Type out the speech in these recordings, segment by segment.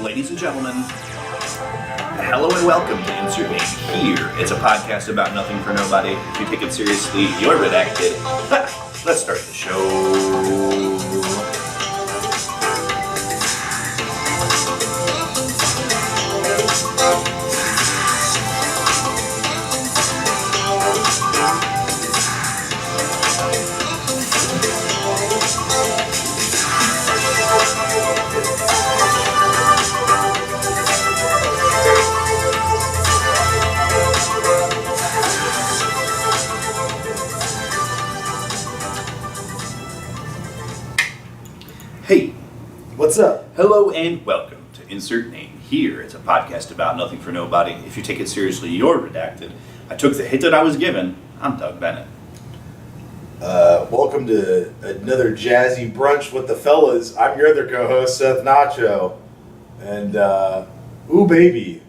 Ladies and gentlemen, hello and welcome to Insert Name Here. It's a podcast about nothing for nobody. If you take it seriously, you're redacted. Let's start the show. Hey, What's up? hello and welcome to Insert Name Here. It's a podcast about nothing for nobody. If you take it seriously, you're redacted. I took the hit that I was given. I'm Doug Bennett. Welcome to another jazzy brunch with the fellas. I'm your other co-host, Seth Nacho. And, ooh baby,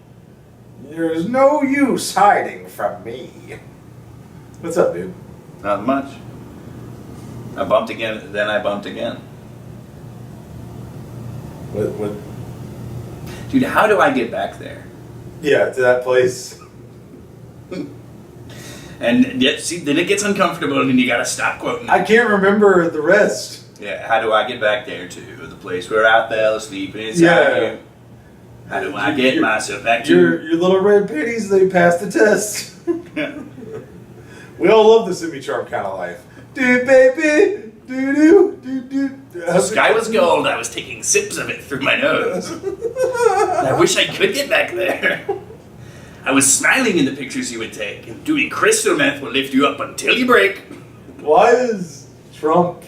there's no use hiding from me. What's up, dude? Not much. I bumped again, then I bumped again. What? Dude, how do I get back there? Yeah, to that place. And yet, see, then it gets uncomfortable and you gotta stop quoting. I can't remember the rest. Yeah, how do I get back there to the place where I fell asleep inside Yeah. you? How do I get myself back to Your little red panties, they passed the test. We all love the semi-charm kind of life. Dude, baby, doo-doo. The sky was gold, I was taking sips of it through my nose. I wish I could get back there. I was smiling in the pictures you would take, and doing crystal meth will lift you up until you break. Why is Trump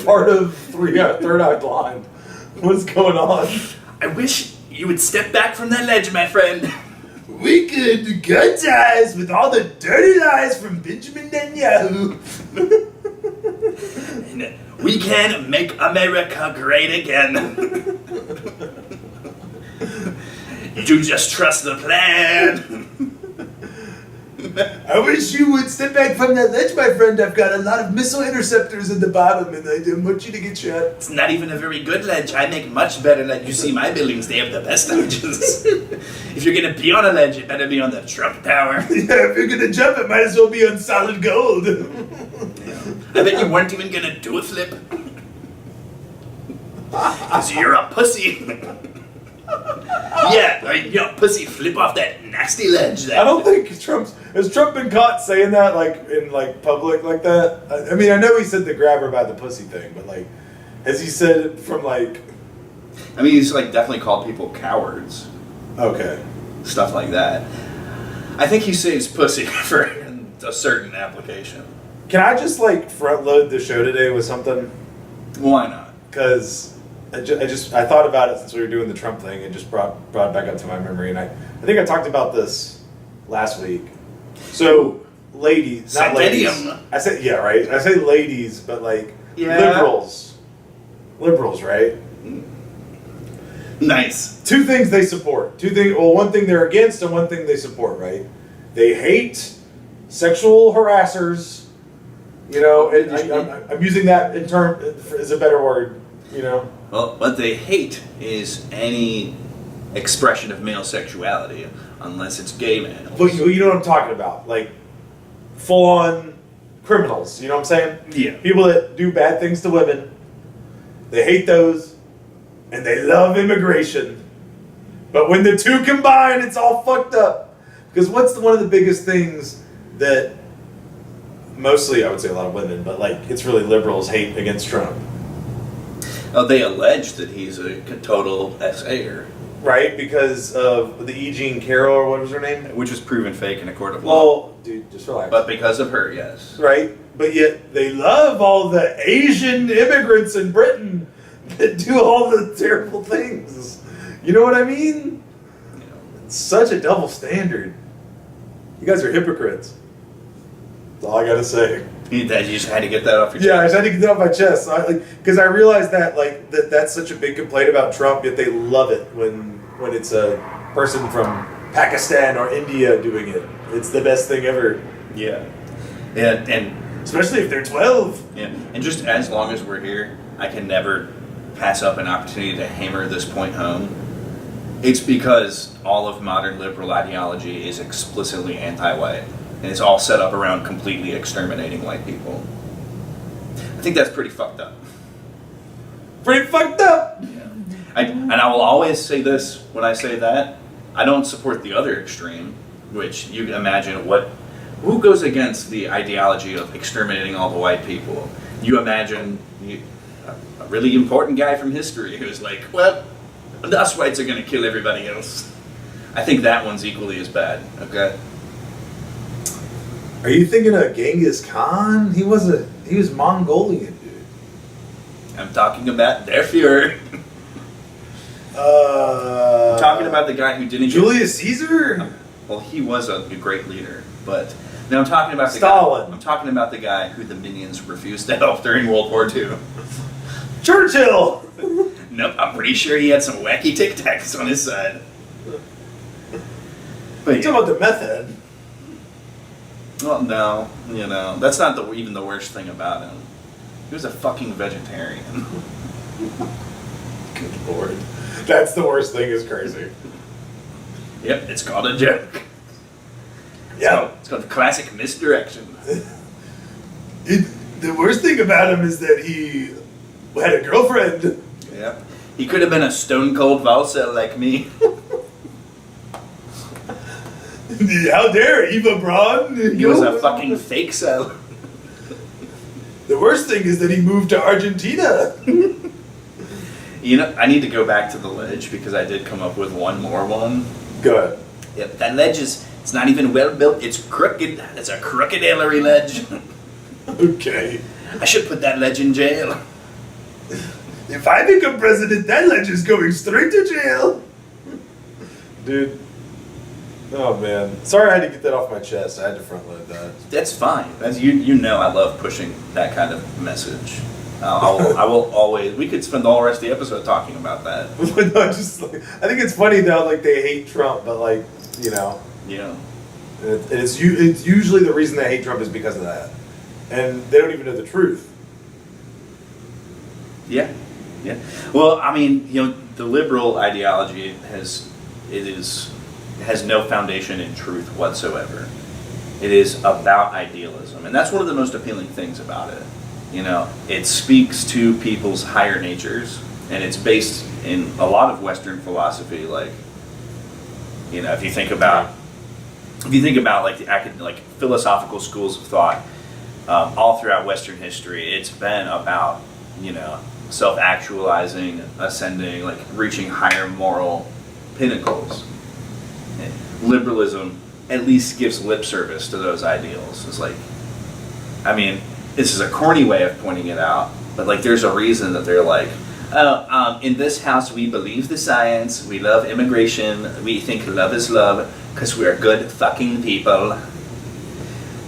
part of Third Eye Blind? What's going on? I wish you would step back from that ledge, my friend. We could cut ties with all the dirty lies from Benjamin Netanyahu. And we can make America great again. You just trust the plan. I wish you would step back from that ledge, my friend. I've got a lot of missile interceptors at the bottom, and I don't want you to get shot. It's not even a very good ledge. I make much better ledge. You see my buildings, they have the best ledges. If you're gonna be on a ledge, it better be on the Trump Tower. Yeah, if you're gonna jump, it might as well be on solid gold. I bet you weren't even gonna do a flip. Cause you're a pussy. Yeah, you know, pussy, flip off that nasty ledge. I don't think has Trump been caught saying that in public like that? I mean, I know he said the grab her by the pussy thing, but has he said it from I mean, he's definitely called people cowards. okay. Stuff like that. I think he saves pussy for a certain application. Can I just front load the show today with something? Why not? Because I thought about it since we were doing the Trump thing. It just brought it back up to my memory, and I think I talked about this last week. So, ladies, not ladies. I say yeah, right. I say ladies, but Yeah. liberals, right? Nice. Two things they support. One thing they're against, and one thing they support. Right? They hate sexual harassers. You know, and I'm using that in term as a better word. You know. Well, what they hate is any expression of male sexuality, unless it's gay males. But you know what I'm talking about, full on criminals. You know what I'm saying? Yeah. People that do bad things to women. They hate those, and they love immigration. But when the two combine, it's all fucked up. Because what's one of the biggest things that mostly I would say a lot of women, but it's really liberals hate against Trump? Oh, they allege that he's a total SA'er. Right, because of the E. Jean Carroll, or what was her name? Which was proven fake in a court of law. Well, dude, just relax. But because of her, yes. Right, but yet they love all the Asian immigrants in Britain that do all the terrible things. You know what I mean? It's such a double standard. You guys are hypocrites. That's all I gotta say. You just had to get that off your chest. Yeah, I just had to get that off my chest. Because I realized that that's such a big complaint about Trump, yet they love it when it's a person from Pakistan or India doing it. It's the best thing ever. Yeah. Yeah, and especially if they're 12. Yeah, and just as long as we're here, I can never pass up an opportunity to hammer this point home. It's because all of modern liberal ideology is explicitly anti-white, and it's all set up around completely exterminating white people. I think that's pretty fucked up. Pretty fucked up. Yeah. And I will always say this when I say that. I don't support the other extreme, which you can imagine who goes against the ideology of exterminating all the white people? You imagine a really important guy from history who's like, well, us whites are going to kill everybody else. I think that one's equally as bad, okay? Are you thinking of Genghis Khan? He was Mongolian, dude. I'm talking about their Fuhrer. I'm talking about the guy who didn't Julius Caesar? Well, he was a great leader, but now I'm talking about Stalin. I'm talking about the guy who the minions refused to help during World War II. Churchill! Nope, I'm pretty sure he had some wacky Tic Tacs on his side. But Talking about the meth head. well, no, that's not even the worst thing about him. He was a fucking vegetarian. Good lord. That's the worst thing, is crazy. Yep, it's called a joke. Yeah. It's called the classic misdirection. The worst thing about him is that he had a girlfriend. Yep. He could have been a stone cold Valsa like me. How dare Eva Braun? He was a fucking fake cell. The worst thing is that he moved to Argentina. I need to go back to the ledge because I did come up with one more one. Go ahead. Yep, that ledge it's not even well built. It's crooked. It's a crooked Hillary ledge. Okay. I should put that ledge in jail. If I become president, that ledge is going straight to jail. Dude. Oh, man. Sorry I had to get that off my chest. I had to front load that. That's fine. As you know, I love pushing that kind of message. I will always. We could spend the whole rest of the episode talking about that. No, just like, I think it's funny though. Like they hate Trump, but like Yeah. it's usually the reason they hate Trump is because of that, and they don't even know the truth. Yeah. Well, I mean, the liberal ideology has no foundation in truth whatsoever. It is about idealism, and that's one of the most appealing things about it. It speaks to people's higher natures, and it's based in a lot of Western philosophy. Like, if you think about like the philosophical schools of thought, all throughout Western history, it's been about self-actualizing, ascending, like reaching higher moral pinnacles. And liberalism at least gives lip service to those ideals. It's like, this is a corny way of pointing it out, but like there's a reason that they're like, in this house we believe the science, we love immigration, we think love is love, because we're good fucking people.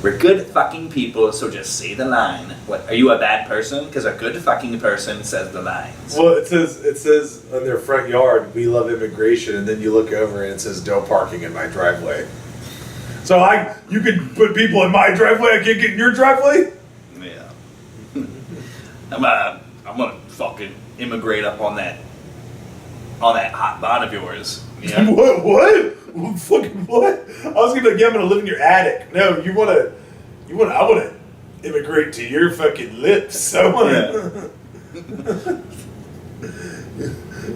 We're good fucking people, so just say the line. What, are you a bad person? Because a good fucking person says the lines. Well, it says on their front yard, we love immigration, and then you look over and it says no parking in my driveway. So you could put people in my driveway, I can't get in your driveway? Yeah. I'm gonna fucking immigrate up on that hot bod of yours. Yeah. What? Fucking what? I was gonna be like, yeah, I'm gonna live in your attic. No, I wanna immigrate to your fucking lips. I wanna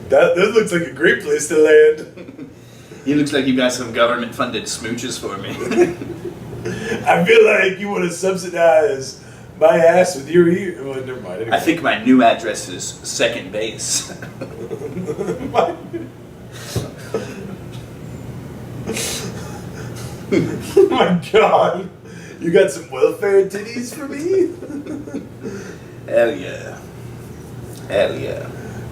that looks like a great place to land. He looks like you got some government funded smooches for me. I feel like you wanna subsidize my ass with your ear. Well, never mind. Anyway. I think my new address is second base. Oh my god. You got some welfare titties for me? Hell yeah. Hell yeah.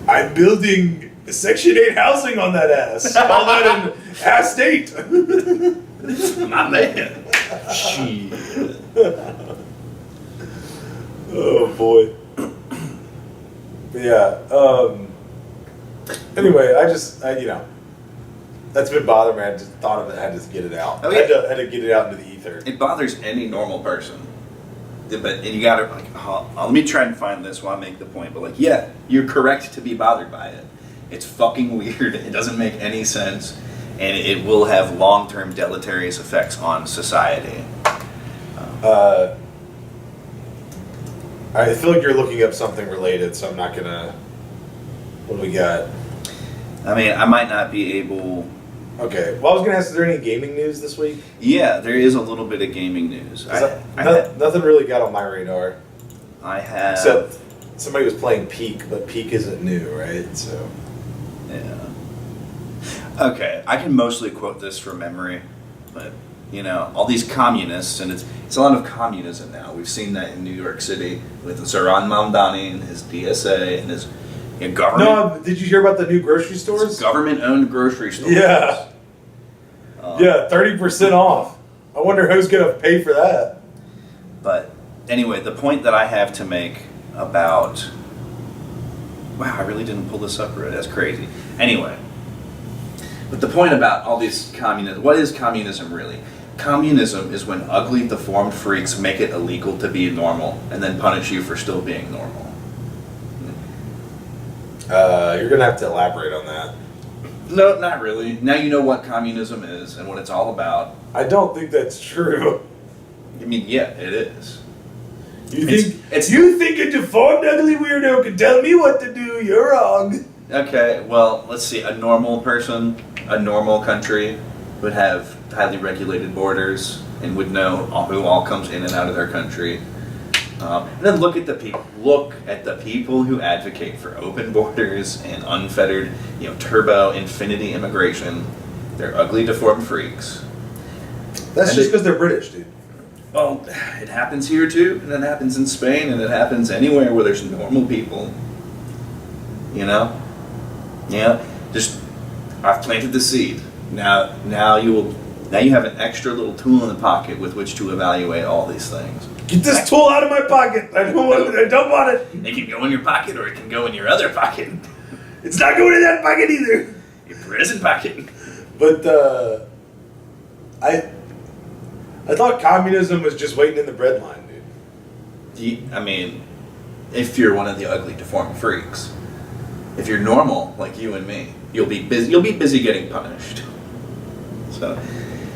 I'm building Section 8 housing on that ass. Call that an ass 8. My man. Shit. Oh boy. But yeah. Anyway, I that's been bothering me. I just thought of it. I had to get it out. Oh, yeah. I had to get it out into the ether. It bothers any normal person. And you gotta, let me try and find this while I make the point. But, yeah, you're correct to be bothered by it. It's fucking weird. It doesn't make any sense, and it will have long-term deleterious effects on society. I feel like you're looking up something related, so I'm not gonna. What do we got? I mean, I might not be able. Okay. Well, I was gonna ask, is there any gaming news this week? Yeah, there is a little bit of gaming news. Nothing really got on my radar. I have. Except somebody was playing Peak, but Peak isn't new, right? So. Yeah. Okay, I can mostly quote this from memory, but you know, all these communists, and it's a lot of communism now. We've seen that in New York City with Zoran Mamdani and his DSA and his government. No, did you hear about the new grocery stores? Government-owned grocery stores. Yeah. Yeah, 30% off. I wonder who's gonna pay for that. But anyway, the point that I have to make about... Wow, I really didn't pull this up right. That's crazy. Anyway, but the point about all these communism... What is communism really? Communism is when ugly, deformed freaks make it illegal to be normal and then punish you for still being normal. You're gonna have to elaborate on that. No, not really. Now you know what communism is and what it's all about. I don't think that's true. I mean, yeah, it is. You think a deformed, ugly weirdo can tell me what to do? You're wrong. Okay, well, let's see. A normal person, a normal country would have highly regulated borders and would know who all comes in and out of their country. And then look at the people. Look at the people who advocate for open borders and unfettered, turbo, infinity immigration. They're ugly, deformed freaks. That's just because they're British, dude. Well, it happens here too, and it happens in Spain, and it happens anywhere where there's normal people. Yeah. Just I've planted the seed. Now you have an extra little tool in the pocket with which to evaluate all these things. Get this tool out of my pocket. I don't want it. It can go in your pocket, or it can go in your other pocket. It's not going in that pocket either. Your present pocket. But I thought communism was just waiting in the breadline, dude. I mean, if you're one of the ugly, deformed freaks, if you're normal like you and me, you'll be busy. You'll be busy getting punished. So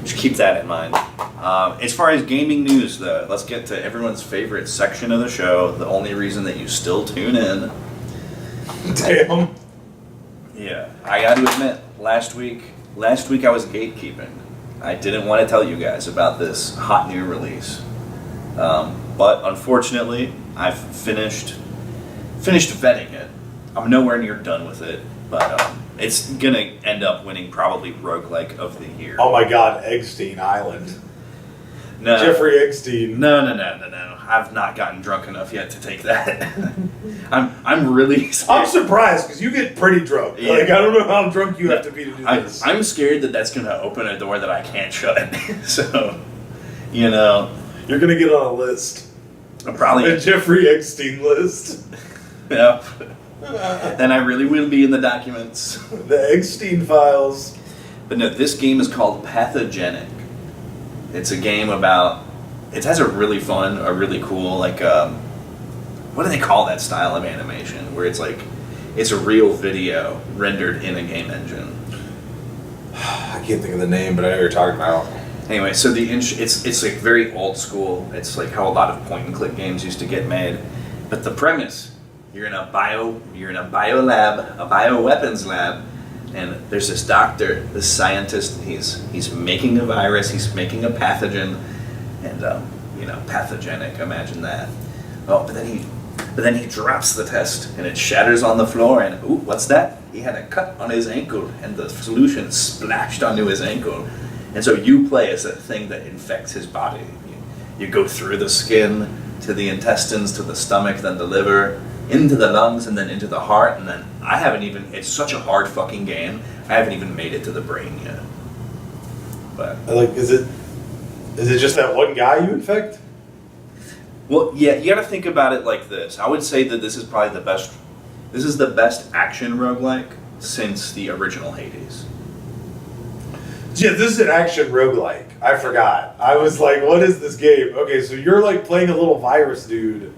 just keep that in mind. As far as gaming news, though, let's get to everyone's favorite section of the show. The only reason that you still tune in. Damn. Yeah, I got to admit, last week I was gatekeeping. I didn't want to tell you guys about this hot new release, but unfortunately, I've finished vetting it. I'm nowhere near done with it, but it's gonna end up winning probably roguelike of the year. Oh my God, Eggstein Island. No, Jeffrey Eggstein. No. I've not gotten drunk enough yet to take that. I'm really scared. I'm surprised because you get pretty drunk. Yeah. Like I don't know how drunk you have to be to do this. I'm scared that that's gonna open a door that I can't shut. So, you're gonna get on a list. I'm probably a Jeffrey Eggstein list. Yep. Then I really will be in the documents. The Eggstein files. But no, this game is called Pathogenic. It's a game about. It has a really fun, a really cool, what do they call that style of animation? Where it's it's a real video rendered in a game engine. I can't think of the name, but I know what you're talking about. Anyway, so it's like very old school. It's like how a lot of point and click games used to get made. But the premise, you're in a bio lab, a bioweapons lab, and there's this doctor, this scientist. He's making a virus. He's making a pathogen, and pathogenic. Imagine that. Oh, but then he drops the test, and it shatters on the floor. And ooh, what's that? He had a cut on his ankle, and the solution splashed onto his ankle. And so you play as a thing that infects his body. You go through the skin to the intestines, to the stomach, then the liver, into the lungs, and then into the heart. And then it's such a hard fucking game, I haven't even made it to the brain yet. But is it just that one guy you infect? Well, yeah, you gotta think about it like this. I would say that this is probably this is the best action roguelike since the original Hades. Yeah, this is an action roguelike. I forgot. I was like, what is this game? Okay, so you're playing a little virus dude,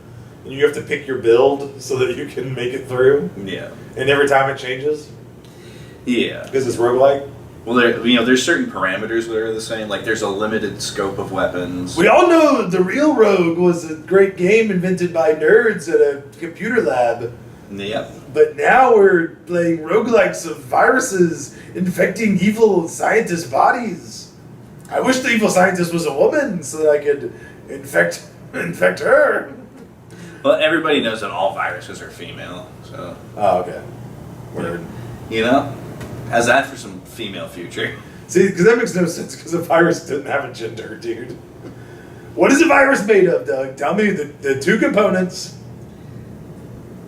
and you have to pick your build so that you can make it through? Yeah. And every time it changes? Yeah. Because it's roguelike. Well, there's certain parameters that are the same. Like, there's a limited scope of weapons. We all know the real Rogue was a great game invented by nerds at a computer lab. Yep. But now we're playing roguelikes of viruses infecting evil scientists' bodies. I wish the evil scientist was a woman so that I could infect her. Well, everybody knows that all viruses are female, so... Oh, okay. Word. You know? How's that for some female future? See, because that makes no sense, because a virus doesn't have a gender, dude. What is a virus made of, Doug? Tell me the two components.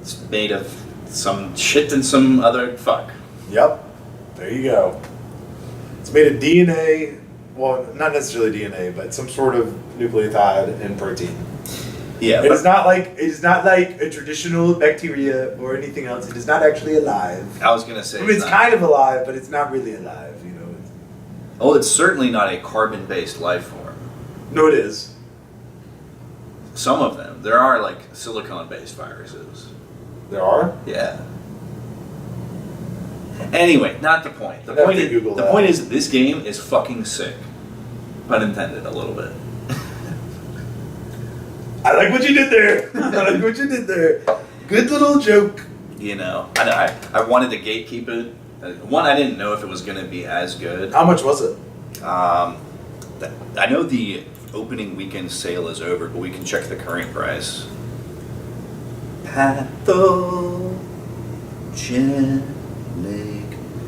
It's made of some shit and some other fuck. Yep. There you go. It's made of DNA, well, not necessarily DNA, but some sort of nucleotide and protein. Yeah. It is not like a traditional bacteria or anything else. It is not actually alive. I was gonna say. I mean, it's kind of alive, but it's not really alive. You know. Oh, it's certainly not a carbon-based life form. No, it is. Some of them. There are like silicon-based viruses. There are. Yeah. Anyway, not the point. The point is this game is fucking sick. Pun intended, a little bit. I like what you did there. I like what you did there. Good little joke. You know, I wanted to gatekeep it. One, I didn't know if it was going to be as good. How much was it? I know the opening weekend sale is over, but we can check the current price. Pathogenic.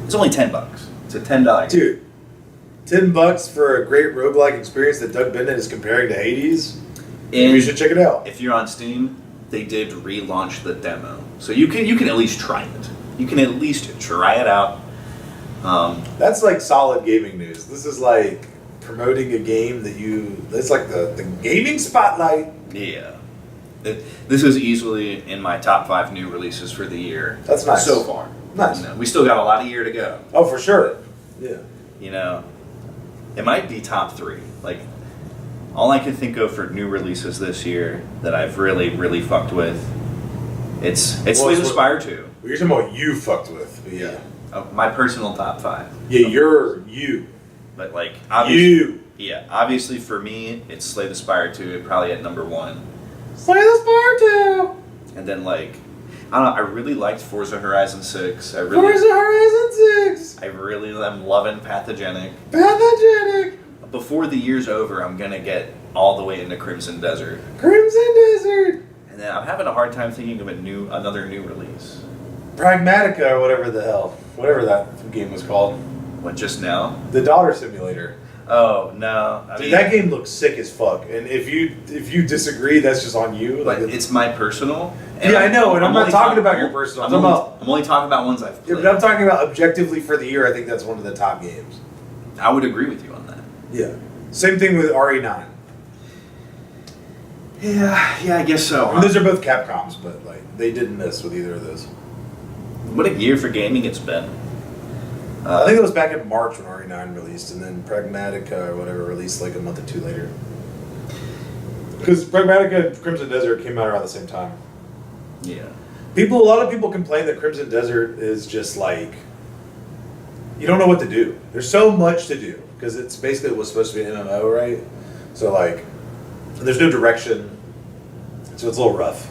It's only $10. It's a $10 game. Dude, $10 for a great roguelike experience that Doug Bennett is comparing to Hades? And you should check it out. If you're on Steam, they did relaunch the demo, so you can at least try it. You can at least try it out. That's like solid gaming news. This is like promoting a game that it's like the gaming spotlight. Yeah. This is easily in my top 5 new releases for the year. That's nice. So far. Nice. You know, we still got a lot of year to go. Oh, for sure. Yeah. You know, it might be top 3. Like, all I can think of for new releases this year that I've really, really fucked with, it's Slay the Spire 2. Well, you're talking about you fucked with, but yeah. My personal top 5. Yeah, you're you. But like, obviously, yeah, obviously for me, it's Slay the Spire 2, probably at number 1. Slay the Spire 2! And then like, I don't know, I really liked Forza Horizon 6. Forza Horizon 6! I really am loving Pathogenic. Pathogenic! Before the year's over, I'm gonna get all the way into Crimson Desert. Crimson Desert! And then I'm having a hard time thinking of another new release. Pragmatica or whatever that game was called. What, just now? The Daughter Simulator. Oh, no. Dude, that game looks sick as fuck. And if you disagree, that's just on you. But it's my personal. Yeah, I know, and I'm not talking about your personal. I'm only talking about ones I've played. Yeah, but I'm talking about objectively for the year. I think that's one of the top games. I would agree with you on that. Yeah. Same thing with RE9. Yeah, I guess so. And those are both Capcoms, but like they didn't miss with either of those. What a year for gaming it's been. I think it was back in March when RE9 released, and then Pragmatica or whatever released like a month or two later. Because Pragmatica and Crimson Desert came out around the same time. Yeah. A lot of people complain that Crimson Desert is just like, you don't know what to do. There's so much to do, because it's basically what's supposed to be an MMO, right? So like, there's no direction, so it's a little rough.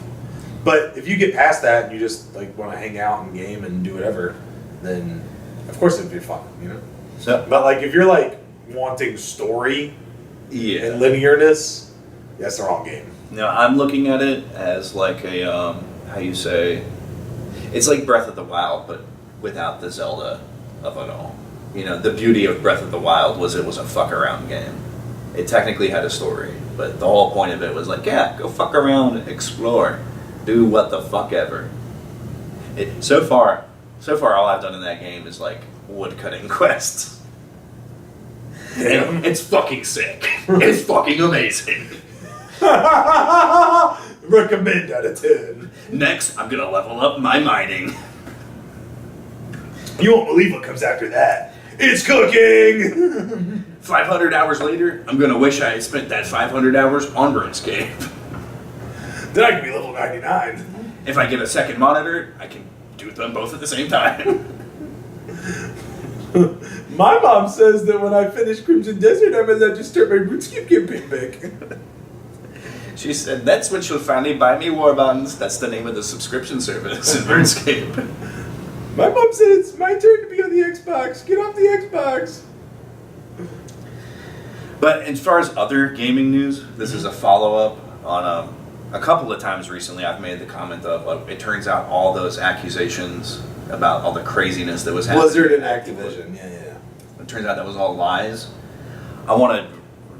But if you get past that and you just like want to hang out and game and do whatever, then of course it'd be fun, you know? So, but like if you're like wanting story yeah, and linearness, that's the wrong game. No, I'm looking at it as like a, how you say, it's like Breath of the Wild, but without the Zelda of it all. You know, the beauty of Breath of the Wild was it was a fuck around game. It technically had a story, but the whole point of it was like, yeah, go fuck around, explore, do what the fuck ever. So far, all I've done in that game is like woodcutting quests. And it's fucking sick. It's fucking amazing. Recommend out of 10. Next, I'm gonna level up my mining. You won't believe what comes after that. It's cooking! 500 hours later, I'm gonna wish I had spent that 500 hours on RuneScape. Then I can be level 99. If I get a second monitor, I can do them both at the same time. My mom says that when I finish Crimson Desert, I'm allowed to start my RuneScape campaign back. She said, that's when she'll finally buy me Warbounds. That's the name of the subscription service in RuneScape. My mom said it's my turn to be on the Xbox. Get off the Xbox. But as far as other gaming news, this is a follow-up on a couple of times recently I've made the comment of, it turns out all those accusations about all the craziness that was happening. Blizzard and Activision, yeah. It turns out that was all lies. I want to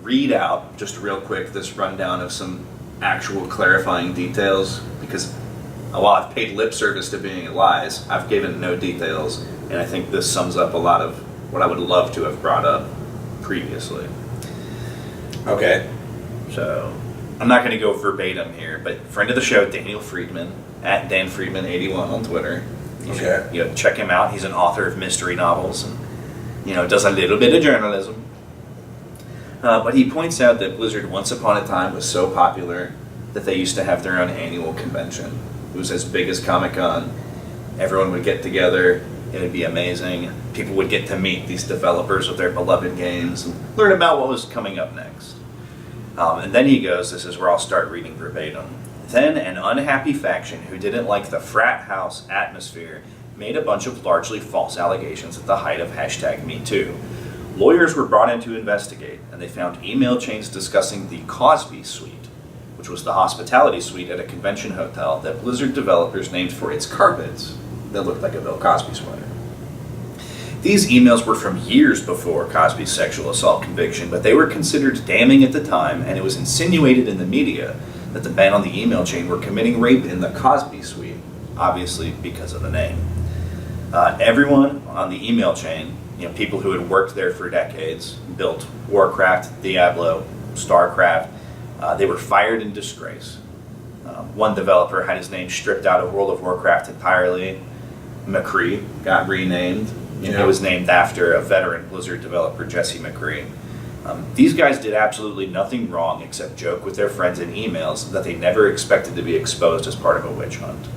read out, just real quick, this rundown of some actual clarifying details, because while I've paid lip service to being lies, I've given no details, and I think this sums up a lot of what I would love to have brought up previously. Okay. So, I'm not going to go verbatim here, but friend of the show, Daniel Friedman, at DanFriedman81 on Twitter. You should, check him out. He's an author of mystery novels and, does a little bit of journalism. But he points out that Blizzard once upon a time was so popular that they used to have their own annual convention. It was as big as Comic-Con. Everyone would get together. It would be amazing. People would get to meet these developers of their beloved games and learn about what was coming up next. And then he goes, this is where I'll start reading verbatim. Then an unhappy faction who didn't like the frat house atmosphere made a bunch of largely false allegations at the height of #MeToo. Lawyers were brought in to investigate, and they found email chains discussing the Cosby Suite, which was the hospitality suite at a convention hotel that Blizzard developers named for its carpets that looked like a Bill Cosby sweater. These emails were from years before Cosby's sexual assault conviction, but they were considered damning at the time, and it was insinuated in the media that the men on the email chain were committing rape in the Cosby Suite, obviously because of the name. Everyone on the email chain, people who had worked there for decades, built Warcraft, Diablo, StarCraft, they were fired in disgrace. One developer had his name stripped out of World of Warcraft entirely. McCree got renamed. It was named after a veteran Blizzard developer, Jesse McCree. These guys did absolutely nothing wrong except joke with their friends in emails that they never expected to be exposed as part of a witch hunt.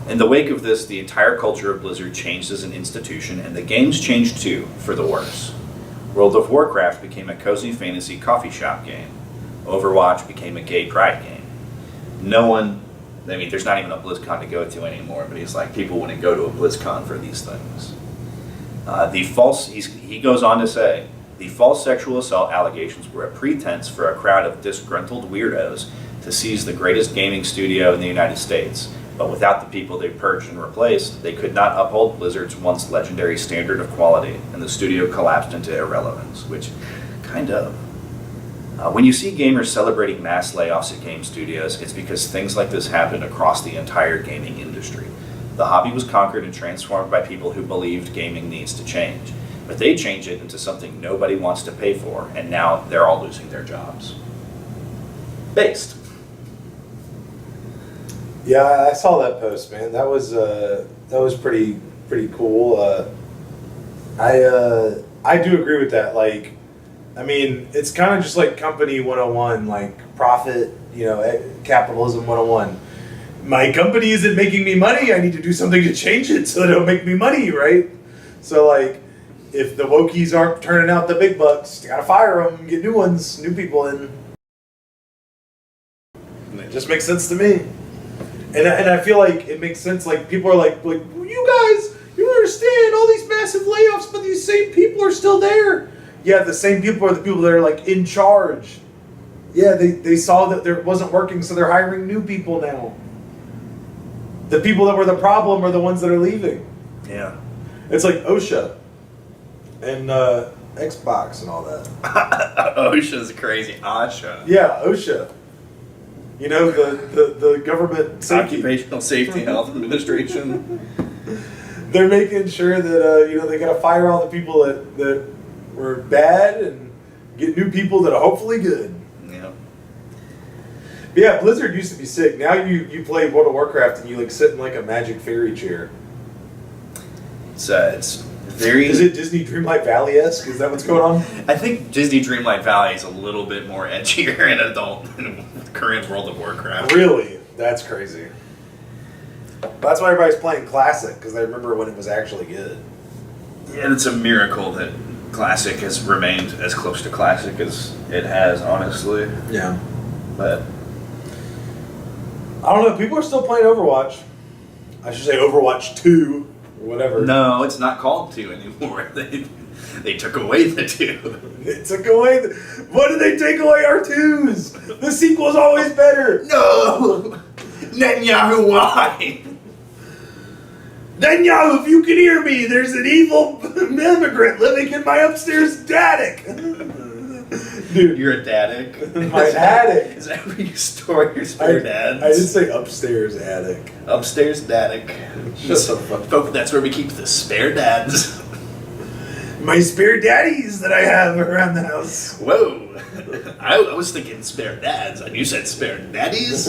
In the wake of this, the entire culture of Blizzard changed as an institution, and the games changed too, for the worse. World of Warcraft became a cozy fantasy coffee shop game. Overwatch became a gay pride game. There's not even a BlizzCon to go to anymore, but he's like, people wouldn't go to a BlizzCon for these things. He goes on to say, the false sexual assault allegations were a pretense for a crowd of disgruntled weirdos to seize the greatest gaming studio in the United States. But without the people they purged and replaced, they could not uphold Blizzard's once legendary standard of quality, and the studio collapsed into irrelevance, which kind of. When you see gamers celebrating mass layoffs at game studios, it's because things like this happened across the entire gaming industry. The hobby was conquered and transformed by people who believed gaming needs to change. But they change it into something nobody wants to pay for, and now they're all losing their jobs. Based. Yeah, I saw that post, man. That was pretty cool. I do agree with that. It's kind of just like company 101, like profit, capitalism 101. My company isn't making me money. I need to do something to change it so it'll make me money, right? So if the wokies aren't turning out the big bucks, you gotta fire them, get new ones, new people in. And it just makes sense to me. And I feel like it makes sense. People are like, you guys, you don't understand all these massive layoffs, but these same people are still there. Yeah, the same people are the people that are in charge. Yeah, they saw that it wasn't working, so they're hiring new people now. The people that were the problem are the ones that are leaving. Yeah. It's like OSHA and Xbox and all that. OSHA's crazy. OSHA. Yeah, OSHA. The government safety. Occupational Safety Health Administration. They're making sure that they got to fire all the people that were bad and get new people that are hopefully good. Yeah. But yeah, Blizzard used to be sick. Now you play World of Warcraft and you sit in a magic fairy chair. It's very. Is it Disney Dreamlight Valley-esque? Is that what's going on? I think Disney Dreamlight Valley is a little bit more edgier and adult than current World of Warcraft. Really? That's crazy. That's why everybody's playing Classic, because they remember when it was actually good. Yeah, it's a miracle that Classic has remained as close to Classic as it has, honestly. Yeah. But I don't know. People are still playing Overwatch. I should say Overwatch 2 or whatever. no, it's not called 2 anymore. They took away the 2. They took away what did they take away our 2s? The sequel's always better. No! Netanyahu, why? Netanyahu, if you can hear me, there's an evil immigrant living in my upstairs attic. Dude, You're a daddick? my attic. Is that where you store your spare dads? I did say upstairs attic. Upstairs daddick. Shut the fuck up. Folk, that's where we keep the spare dads. My spare daddies that I have around the house. Whoa. I was thinking spare dads, and you said spare daddies?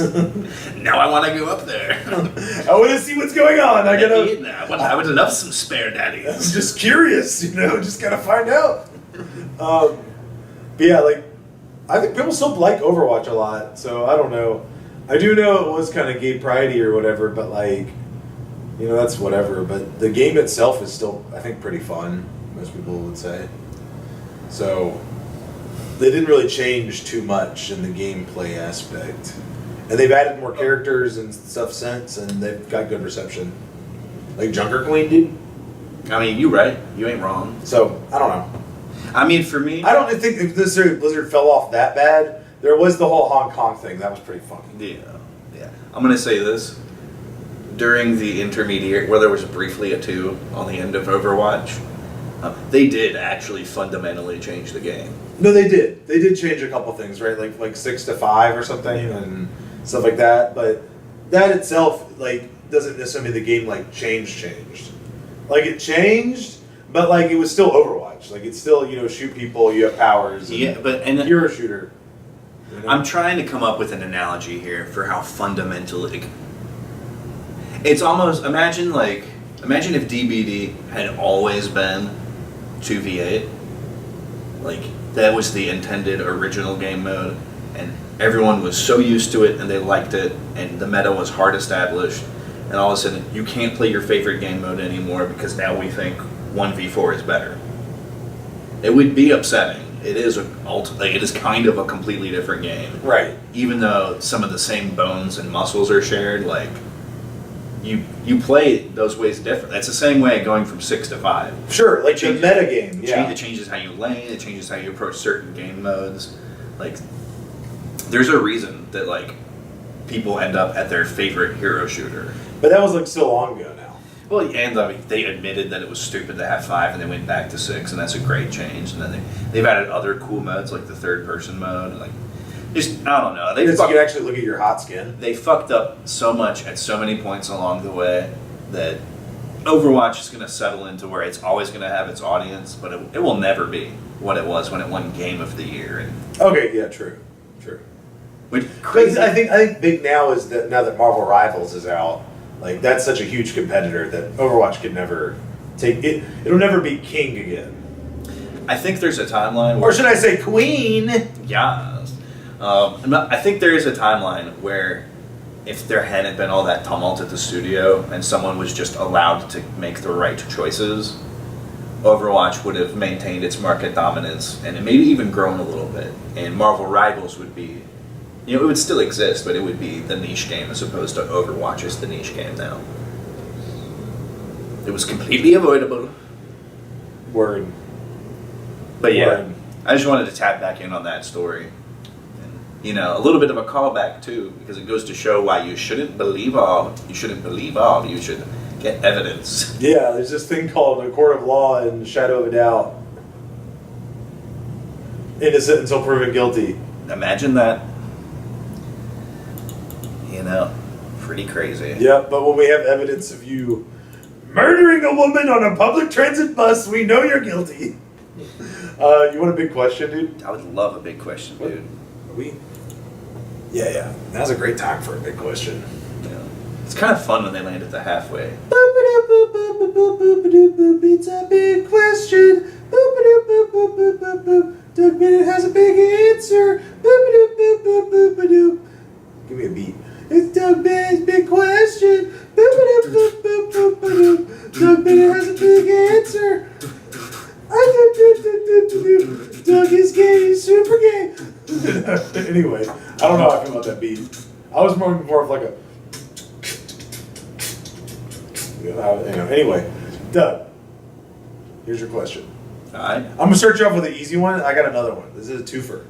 Now I want to go up there. I want to see what's going on. I would love some spare I'm daddies. just curious, just gotta find out. But yeah, like, I think people still like Overwatch a lot, so I don't know. I do know it was kind of gay pridey or whatever, but like, that's whatever. But the game itself is still, I think, pretty fun, most people would say. So, they didn't really change too much in the gameplay aspect. And they've added more characters and stuff since, and they've got good reception. Like Junker Queen, dude. I mean, you're right. You ain't wrong. So, I don't know. I mean, for me... I don't think necessarily Blizzard fell off that bad. There was the whole Hong Kong thing. That was pretty funny. Yeah. I'm going to say this. During the intermediate, where there was briefly a 2 on the end of Overwatch, they did actually fundamentally change the game. No, they did. They did change a couple things, right? Like 6 to 5 or something and stuff like that. But that itself, doesn't necessarily mean the game, changed. Like, it changed, but, it was still Overwatch. Like, it's still, shoot people, you have powers. Yeah, and you're a shooter. I'm trying to come up with an analogy here for how fundamental it's almost, imagine if DBD had always been 2v8. That was the intended original game mode, and everyone was so used to it and they liked it, and the meta was hard established, and all of a sudden you can't play your favorite game mode anymore because now we think 1v4 is better. It would be upsetting. It is it is kind of a completely different game. Right. Even though some of the same bones and muscles are shared, you play those ways different. That's the same way going from 6 to 5. Sure, the meta game. Yeah. It changes how you lane, it changes how you approach certain game modes. There's a reason that people end up at their favorite hero shooter. But that was so long ago now. Well, and they admitted that it was stupid to have 5, and they went back to 6, and that's a great change. And then they've added other cool modes like the third-person mode. I don't know. You can actually look at your hot skin. They fucked up so much at so many points along the way that Overwatch is going to settle into where it's always going to have its audience, but it will never be what it was when it won Game of the Year. Okay, yeah, true. Crazy. I think big now is that now that Marvel Rivals is out, that's such a huge competitor that Overwatch could never take it. It'll never be king again. I think there's a timeline, or should I say, queen? Yes. I think there is a timeline where if there hadn't been all that tumult at the studio and someone was just allowed to make the right choices, Overwatch would have maintained its market dominance and maybe even grown a little bit. And Marvel Rivals would be, it would still exist, but it would be the niche game as opposed to Overwatch is the niche game now. It was completely avoidable. Word. But yeah, Word. I just wanted to tap back in on that story. A little bit of a callback too, because it goes to show why you shouldn't believe all. You shouldn't believe all. You should get evidence. Yeah, there's this thing called a court of law and shadow of a doubt. Innocent until proven guilty. Imagine that. Pretty crazy. Yep, but when we have evidence of you murdering a woman on a public transit bus, we know you're guilty. You want a big question, dude? I would love a big question, dude. Are we? Yeah. Now's a great time for a big question. Yeah. It's kind of fun when they land at the halfway. It's a big question. Doug Bennett has a big answer. Give me a beat. It's Doug Bennett's big question. answer. Doug is gay, he's super gay. Anyway, I don't know how I feel about that beat. I was more of like a. Anyway, Doug, here's your question. Alright. I'm gonna start you off with an easy one. I got another one. This is a twofer.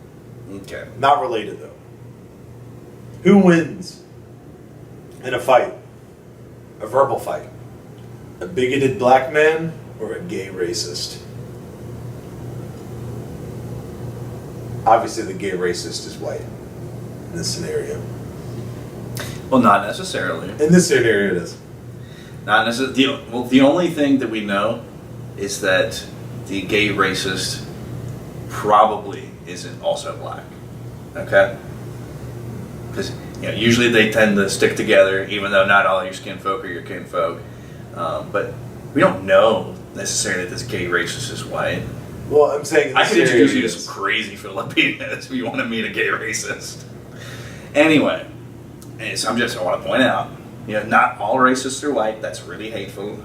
Okay. Not related though. Who wins in a fight? A verbal fight? A bigoted black man or a gay racist? Obviously, the gay racist is white in this scenario. Well, not necessarily. In this scenario, it is. Not necessarily. The only thing that we know is that the gay racist probably isn't also black. Okay? Because usually they tend to stick together, even though not all your kinfolk are your kinfolk. But we don't know necessarily that this gay racist is white. Well, I'm saying I could introduce you to some crazy Filipinos if you want to meet a gay racist. Anyway, so I want to point out, not all racists are white. That's really hateful.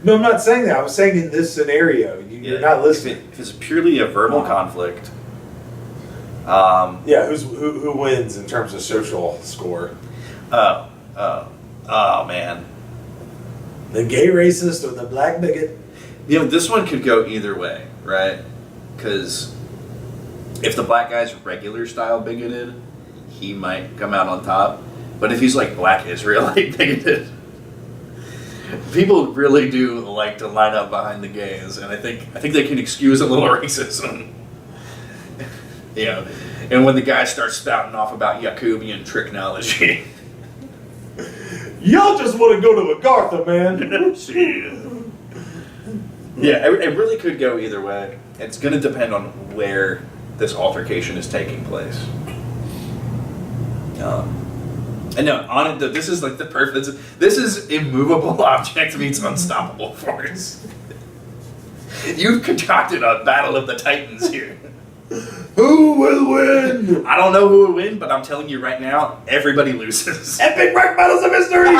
No, I'm not saying that. I was saying in this scenario, you're not listening. If it's purely a verbal conflict. Who wins in terms of social score? Oh, man. The gay racist or the black bigot? This one could go either way, right? Because if the black guy's regular style bigoted, he might come out on top. But if he's like black Israelite bigoted, people really do like to line up behind the gays, and I think they can excuse a little racism. And when the guy starts spouting off about Jacobian tricknology. Y'all just want to go to Agartha, man. Yeah, it really could go either way. It's going to depend on where this altercation is taking place. And no, on it, this is like the perfect. This is immovable object meets unstoppable force. You've concocted a battle of the Titans here. Who will win? I don't know who will win, but I'm telling you right now, everybody loses. Epic rap battles of history.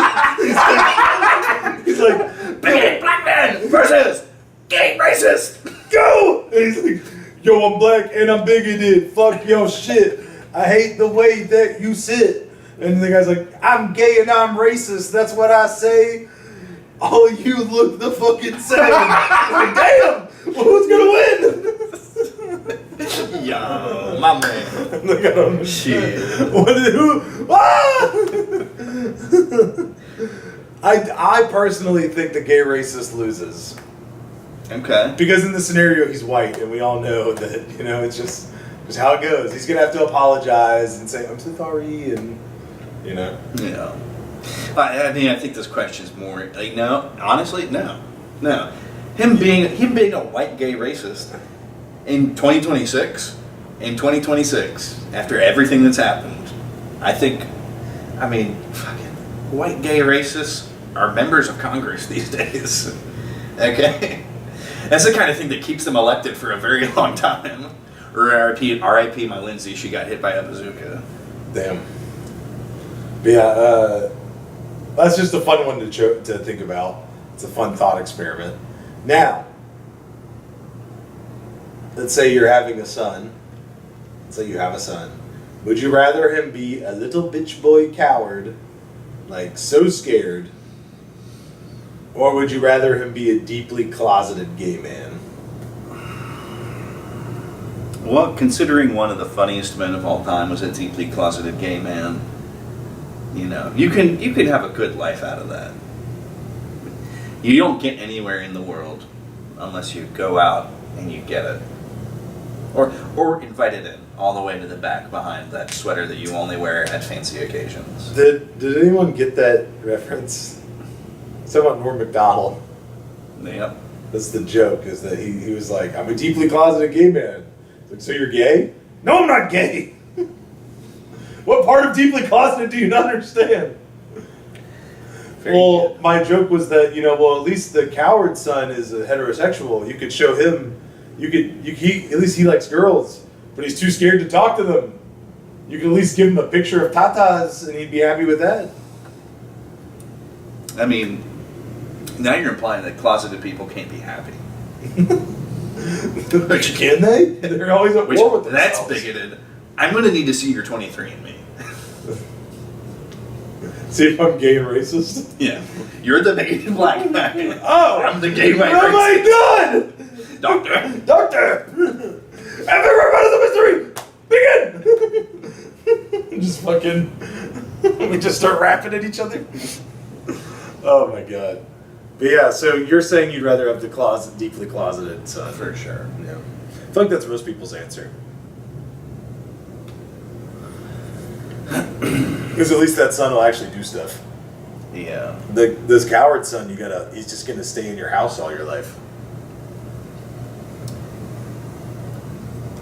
He's like, bigoted black man versus gay racist. Go! And he's like, yo, I'm black and I'm bigoted. Fuck your shit. I hate the way that you sit. And the guy's like, I'm gay and I'm racist. That's what I say. All of you look the fucking same. Like, damn! Well, who's gonna win? Yo, my man. Look at him. Shit. Who? Ah! I personally think the gay racist loses. Okay. Because in the scenario, he's white, and we all know that, it's just how it goes. He's going to have to apologize and say, I'm so sorry, and, Yeah. I think this question's more, like, no, honestly, no. Him being a white gay racist in 2026, after everything that's happened, fucking white gay racists are members of Congress these days. Okay? That's the kind of thing that keeps them elected for a very long time. R.I.P. my Lindsay, she got hit by a bazooka. Damn. But yeah, that's just a fun one to think about. It's a fun thought experiment. Now, let's say you're having a son. Let's say you have a son. Would you rather him be a little bitch boy coward, like so scared, or would you rather him be a deeply closeted gay man? Well, considering one of the funniest men of all time was a deeply closeted gay man, you can have a good life out of that. You don't get anywhere in the world unless you go out and you get it. Or invite it in all the way to the back behind that sweater that you only wear at fancy occasions. Did anyone get that reference? It's about Norm Macdonald. Yep. That's the joke, is that he was like, I'm a deeply closeted gay man. It's like, so you're gay? No, I'm not gay! What part of deeply closeted do you not understand? Very well, good. my joke was that, at least the coward son is a heterosexual. You could show him, at least he likes girls, but he's too scared to talk to them. You could at least give him a picture of tatas and he'd be happy with that. I mean, Now you're implying that closeted people can't be happy. Which can they? They're always at war with themselves. That's bigoted. I'm going to need to see your 23andMe. See if I'm gay and racist? Yeah. You're the bigoted black guy. Oh! I'm the gay white Oh my racist. god! Doctor. Doctor! Everybody the mystery! Begin! Just fucking... we just start rapping at each other? Oh my god. But yeah, so you're saying you'd rather have the deeply closeted son. For sure. Yeah. I feel like that's most people's answer. Because at least that son will actually do stuff. Yeah. This coward son, he's just gonna stay in your house all your life.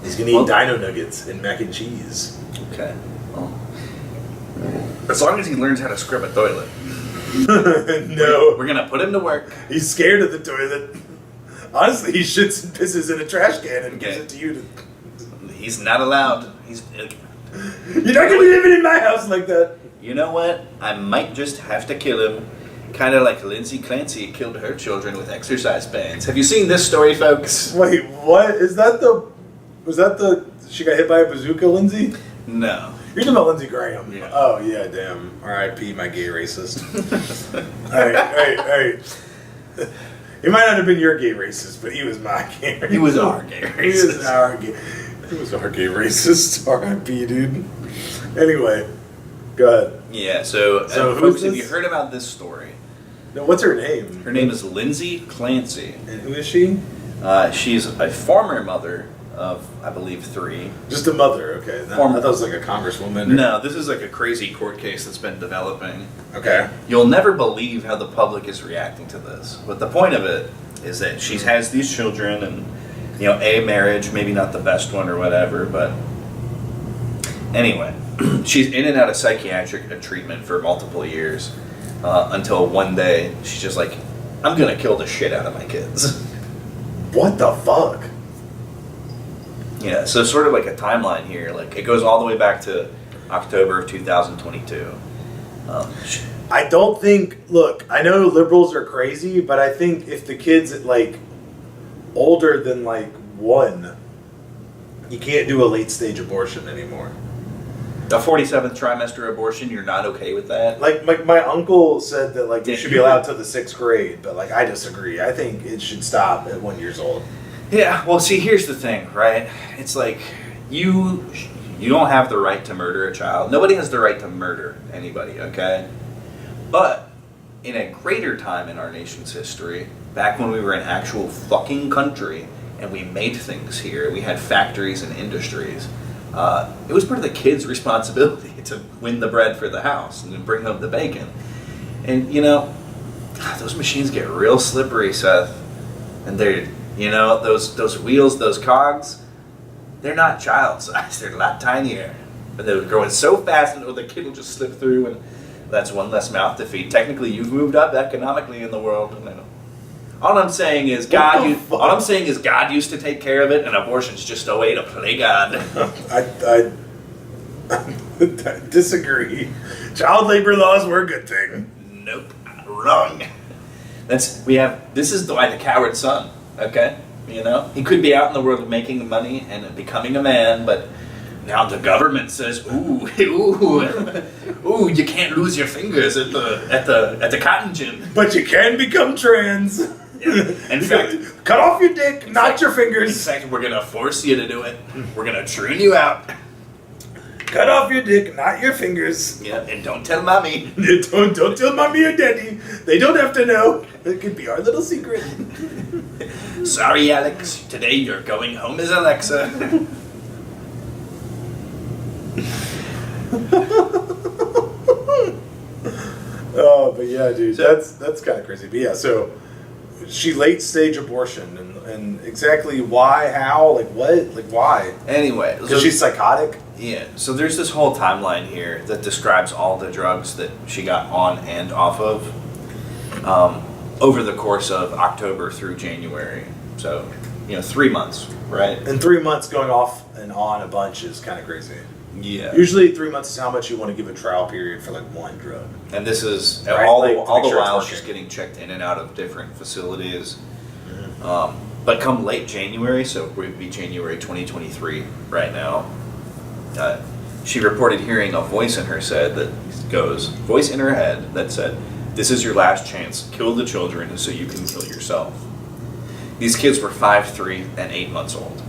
He's gonna eat dino nuggets and mac and cheese. Okay. Well, as long as he learns how to scrub a toilet. No. We're gonna put him to work. He's scared of the toilet. Honestly, he shits and pisses in a trash can and gives it to you to... He's not allowed. You're not gonna be living in my house like that. You know what? I might just have to kill him. Kind of like Lindsay Clancy killed her children with exercise bands. Have you seen this story, folks? Wait, what? Was that the... She got hit by a bazooka, Lindsay? No. You're talking about Lindsey Graham. Yeah. Oh, yeah, damn. R.I.P. my gay racist. Hey. He might not have been your gay racist, but he was my gay racist. He was our gay racist. He was our gay racist. R.I.P. dude. Anyway, go ahead. Yeah, so folks, have you heard about this story? No, what's her name? Her name is Lindsay Clancy. And who is she? She's a former mother of, I believe, 3. Just a mother, okay. I thought it was like a congresswoman. No, this is like a crazy court case that's been developing. Okay. You'll never believe how the public is reacting to this. But the point of it is that she has these children and, a marriage, maybe not the best one or whatever, but anyway, she's in and out of psychiatric treatment for multiple years until one day she's just like, I'm going to kill the shit out of my kids. What the fuck? Yeah, so sort of like a timeline here. Like, it goes all the way back to October of 2022. I don't think... Look, I know liberals are crazy, but I think if the kid's, older than, 1, you can't do a late-stage abortion anymore. A 47th trimester abortion, you're not okay with that? My uncle said that, you should be allowed to the 6th grade, but, I disagree. I think it should stop at 1 year old. Yeah, well, see, here's the thing, right? It's like, you don't have the right to murder a child. Nobody has the right to murder anybody, okay? But in a greater time in our nation's history, back when we were an actual fucking country and we made things here, we had factories and industries, it was part of the kid's responsibility to win the bread for the house and bring home the bacon. And, those machines get real slippery, Seth. And they're... those wheels, those cogs, they're not child size. They're a lot tinier. But they're growing so fast and the kid will just slip through and that's one less mouth to feed. Technically, you've moved up economically in the world. All I'm saying is God used to take care of it, and abortion's just a way to play God. I disagree. Child labor laws were a good thing. Nope. Wrong. This is why the coward son. Okay, he could be out in the world making money and becoming a man, but now the government says, ooh, you can't lose your fingers at the cotton gin. But you can become trans. Yeah. In fact, cut off your dick, not your fingers. In fact, we're gonna force you to do it. We're gonna tune you out. Cut off your dick, not your fingers. Yeah, and don't tell mommy. Don't tell mommy or daddy. They don't have to know. It could be our little secret. Sorry, Alex. Today you're going home as Alexa. Oh, but yeah, dude, that's kind of crazy. But yeah, so she late stage abortion and exactly why, how, what, why? Anyway, because she's psychotic. Yeah, so there's this whole timeline here that describes all the drugs that she got on and off of over the course of October through January. So, 3 months, right? And 3 months going off and on a bunch is kind of crazy. Yeah. Usually 3 months is how much you want to give a trial period for like one drug. And this is Right, all like, the, to all make the sure it's while working. she's getting checked in and out of different facilities. But come late January, so it would be January 2023 right now. She reported hearing a voice in her voice in her head that said, "This is your last chance. Kill the children so you can kill yourself." These kids were 5, 3, and 8 months old.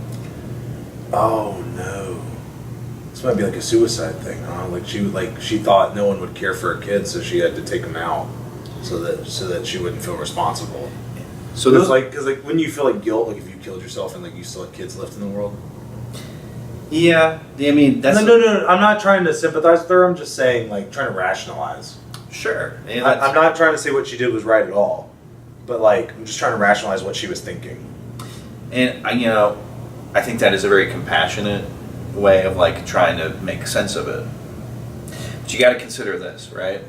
Oh no. This might be like a suicide thing, huh? Like she thought no one would care for her kids, so she had to take them out so that she wouldn't feel responsible. So It's those, like, because like when you feel like guilt, like if you killed yourself and like you still had kids left in the world. yeah, I mean that's No. I'm not trying to sympathize with her. I'm just saying, like, trying to rationalize. sure. And I'm not trying to say what she did was right at all, but like I'm just trying to rationalize what she was thinking. And I think that is a very compassionate way of like trying to make sense of it. But you got to consider this, right?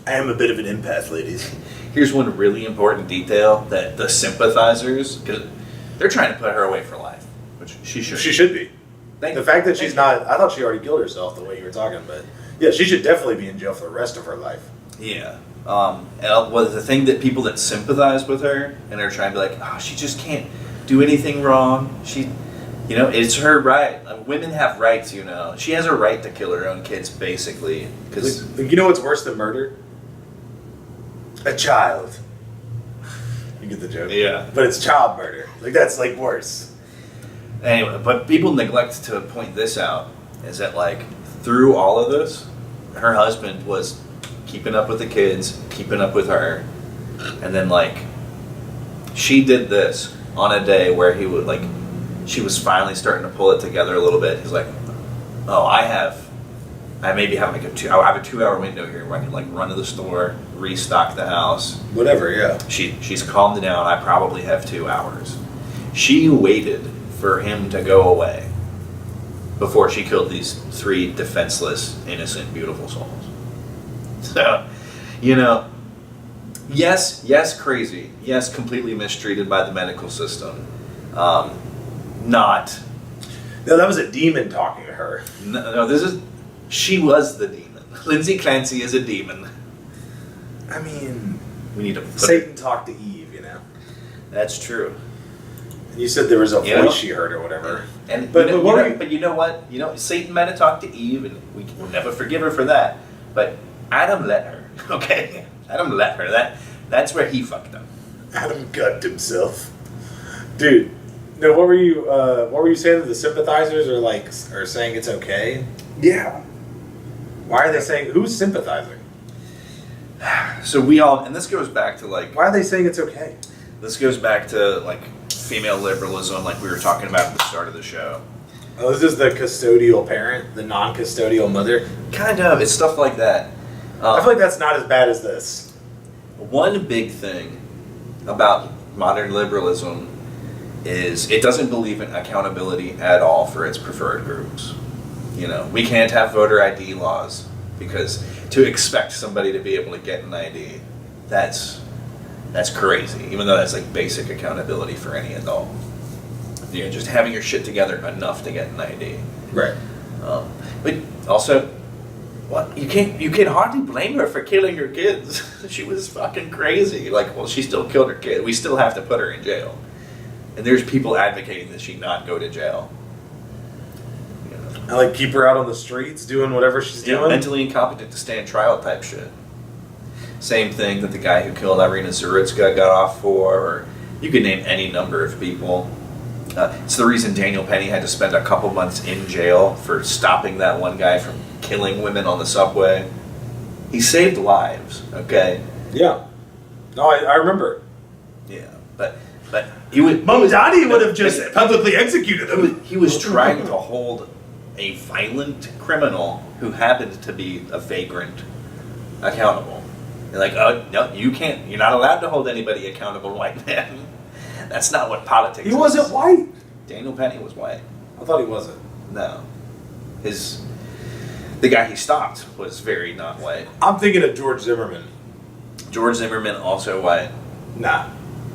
I am a bit of an empath, ladies. Here's one really important detail that the sympathizers, because they're trying to put her away for life, which she should. She should be. Thank The fact that thank she's not, I thought she already killed herself the way you were talking, but yeah, she should definitely be in jail for the rest of her life. Yeah. The thing that people that sympathize with her and are trying to be like, oh, she just can't do anything wrong. She, it's her right. Women have rights, She has a right to kill her own kids, basically. Because Like, you know what's worse than murder? A child. You get the joke? Yeah. But it's child murder. Like, that's like worse. Anyway, but people neglect to point this out, is that like through all of this, her husband was keeping up with the kids, keeping up with her, and then like she did this on a day where he would like she was finally starting to pull it together a little bit. He's like, oh, I maybe have like I have a 2-hour window here where I can like run to the store, restock the house. Whatever, yeah. She's calmed down. I probably have 2 hours. She waited for him to go away before she killed these 3 defenseless, innocent, beautiful souls. So, yes, crazy. Yes, completely mistreated by the medical system. Not. No, that was a demon talking to her. No, she was the demon. Lindsay Clancy is a demon. I mean, We need to put Satan talked to Eve, you know? That's true. And you said there was a Yeah. voice she heard or whatever. And But you know what? Satan might have talked to Eve, and we will never forgive her for that. But Adam let her. Okay, Adam let her. That's where he fucked up. Adam gucked himself. Dude, no, what were you saying that the sympathizers are saying it's okay? Yeah. Why are they saying, who's sympathizing? So we all, and this goes back to like, Why are they saying it's okay? this goes back to like female liberalism, like we were talking about at the start of the show. Oh, this is the custodial parent, the non-custodial mother. Kind of, it's stuff like that. I feel like that's not as bad as this. One big thing about modern liberalism is it doesn't believe in accountability at all for its preferred groups. We can't have voter ID laws because to expect somebody to be able to get an ID, that's crazy, even though that's like basic accountability for any adult. Just having your shit together enough to get an ID. Right. But also, what you can hardly blame her for killing her kids. She was fucking crazy. She still killed her kid. We still have to put her in jail. And there's people advocating that she not go to jail. And keep her out on the streets doing whatever she's doing. Mentally incompetent to stand trial type shit. Same thing that the guy who killed Irina Zarutska got off for, or you could name any number of people. It's the reason Daniel Penny had to spend a couple months in jail for stopping that one guy from killing women on the subway. He saved lives, okay? Yeah. No, I remember. Yeah, but he would. Mamdani would have just publicly executed him. He was trying to hold a violent criminal who happened to be a vagrant accountable. You're like, oh no, you can't. You're not allowed to hold anybody accountable, white man. That's not what politics is. He wasn't white. Daniel Penny was white. I thought he wasn't. No, the guy he stopped was very not white. I'm thinking of George Zimmerman. George Zimmerman also white. Nah.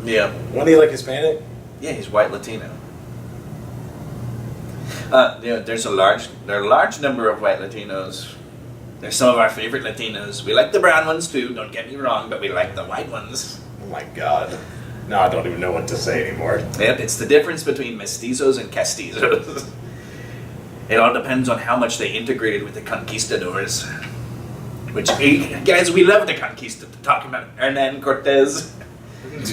Yeah, Wasn't he Hispanic? yeah, he's white Latino. There are a large number of white Latinos. They're some of our favorite Latinos. We like the brown ones too, don't get me wrong, but we like the white ones. Oh my god. No, I don't even know what to say anymore. Yep, it's the difference between mestizos and castizos. It all depends on how much they integrated with the conquistadors. Which, guys, we love the conquistadors. Talking about Hernan Cortez.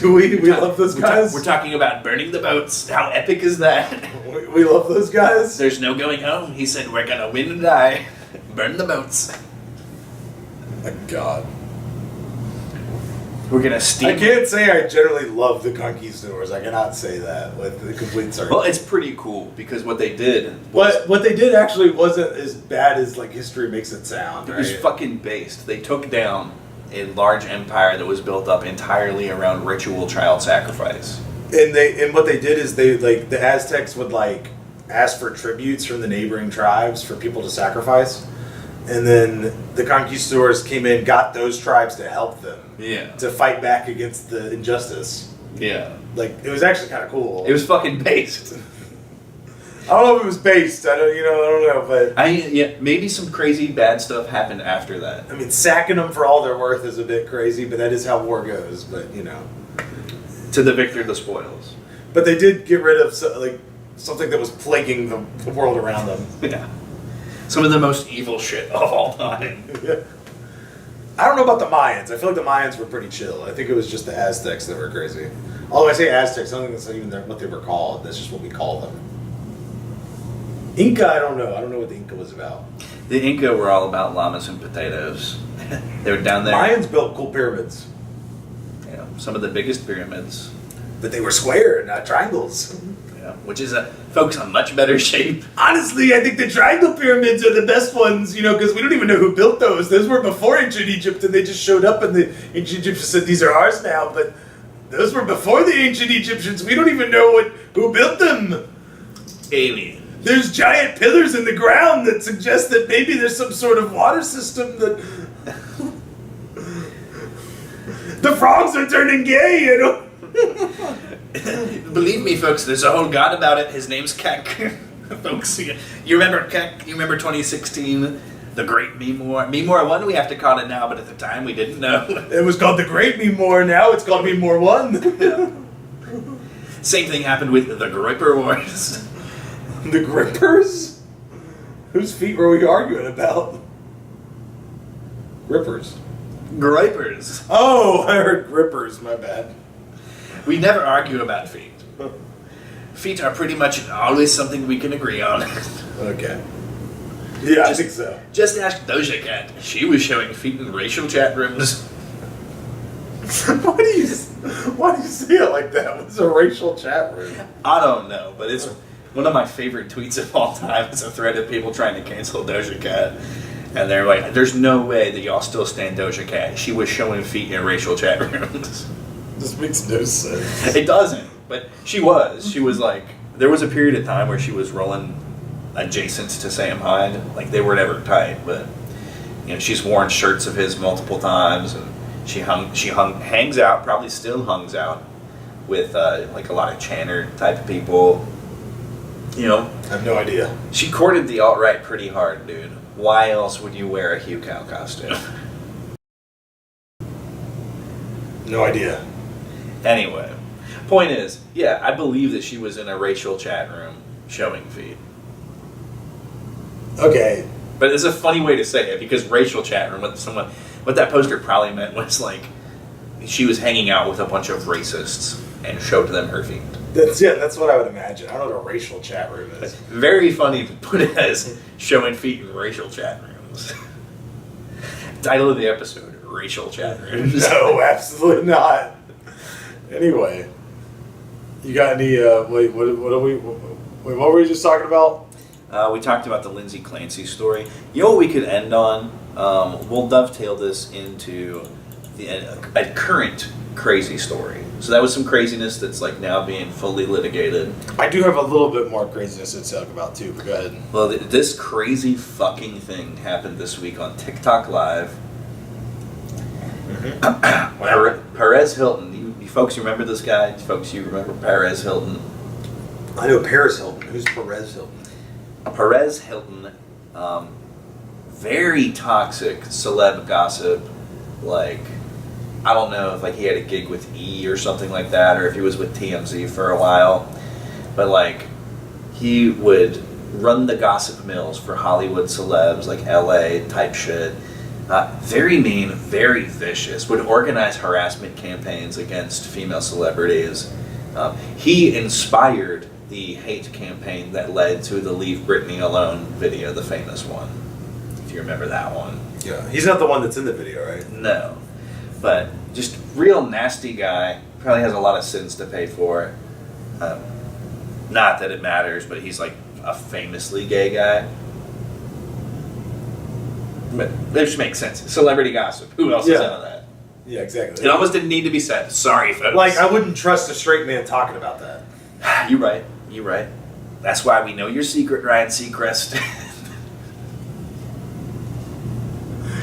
Do we? We love those guys? We're talking about burning the boats. How epic is that? We love those guys? There's no going home. He said, we're gonna win and die. Burn the boats. My god. We're gonna steam. I can't say I generally love the conquistadors. I cannot say that with the complete certainty. Well, it's pretty cool because what they did was, What they did actually wasn't as bad as like history makes it sound. it was right? fucking based. They took down a large empire that was built up entirely around ritual child sacrifice. And what they did is they like the Aztecs would like ask for tributes from the neighboring tribes for people to sacrifice, and then the conquistadors came in, got those tribes to help them Yeah. to fight back against the injustice. Yeah. Like it was actually kind of cool. It was fucking based. I don't know if it was based. I don't know, but Maybe some crazy bad stuff happened after that. I mean, sacking them for all they're worth is a bit crazy, but that is how war goes. But To the victor, the spoils. but they did get rid of something that was plaguing the world around them. Yeah. Some of the most evil shit of all time. Yeah. I don't know about the Mayans. I feel like the Mayans were pretty chill. I think it was just the Aztecs that were crazy. Although I say Aztecs, I don't think that's even what they were called. That's just what we call them. Inca, I don't know. I don't know what the Inca was about. The Inca were all about llamas and potatoes. They were down there. Mayans built cool pyramids. Some of the biggest pyramids. But they were square, not triangles. Yeah, which is folks a much better shape. Honestly, I think the triangle pyramids are the best ones, because we don't even know who built those. Those were before ancient Egypt, and they just showed up, and the ancient Egyptians said, these are ours now, but those were before the ancient Egyptians. We don't even know who built them. Alien. There's giant pillars in the ground that suggest that maybe there's some sort of water system that... The frogs are turning gay, Believe me, folks, there's a whole god about it. His name's Kek. Folks, you remember Kek? You remember 2016? The Great Mimor? Mimor 1, we have to call it now, but at the time we didn't know. It was called the Great Mimor, now it's called Mimor 1. Yeah. Same thing happened with the Groiper Wars. The Grippers? Whose feet were we arguing about? Grippers. Groipers. Oh, I heard grippers, my bad. We never argue about feet. Feet are pretty much always something we can agree on. Okay. Yeah, I think so. Just ask Doja Cat. She was showing feet in racial chat rooms. Why do you say it like that? What's a racial chat room? I don't know, but it's one of my favorite tweets of all time. It's a thread of people trying to cancel Doja Cat. And they're like, there's no way that y'all still stand Doja Cat. She was showing feet in racial chat rooms. This makes no sense. It doesn't, but she was. She was like, there was a period of time where she was rolling adjacent to Sam Hyde. Like, they were never tight, but, she's worn shirts of his multiple times, and she hangs out, probably still hangs out, with, like, a lot of Channer type of people. I have no idea. She courted the alt-right pretty hard, dude. Why else would you wear a Hugh Cow costume? No idea. Anyway, point is, yeah, I believe that she was in a racial chat room showing feet. Okay. But it's a funny way to say it, because racial chat room, what that poster probably meant was like, she was hanging out with a bunch of racists and showed them her feet. That's what I would imagine. I don't know what a racial chat room is. Very funny to put it as showing feet in racial chat rooms. Title of the episode, Racial Chat Rooms. No, absolutely not. Anyway, you got any? What were we just talking about? We talked about the Lindsay Clancy story. You know what we could end on? We'll dovetail this into a current crazy story. So that was some craziness that's like now being fully litigated. I do have a little bit more craziness to talk about too, but go ahead. Well, this crazy fucking thing happened this week on TikTok Live. Mm-hmm. Perez Hilton. You folks remember this guy? Folks, you remember Perez Hilton? I know Paris Hilton. Who's Perez Hilton? Perez Hilton, very toxic celeb gossip. Like, I don't know if like he had a gig with E or something like that, or if he was with TMZ for a while. But like, he would run the gossip mills for Hollywood celebs, like LA type shit. Very mean, very vicious. Would organize harassment campaigns against female celebrities. He inspired the hate campaign that led to the Leave Britney Alone video, the famous one. If you remember that one. Yeah, he's not the one that's in the video, right? No. But just real nasty guy. Probably has a lot of sins to pay for. Not that it matters, but he's like a famously gay guy. But that just makes sense. Celebrity gossip. Who else is into that? Yeah, exactly. It almost didn't need to be said. Sorry, folks. Like, I wouldn't trust a straight man talking about that. You're right. You're right. That's why we know your secret, Ryan Seacrest.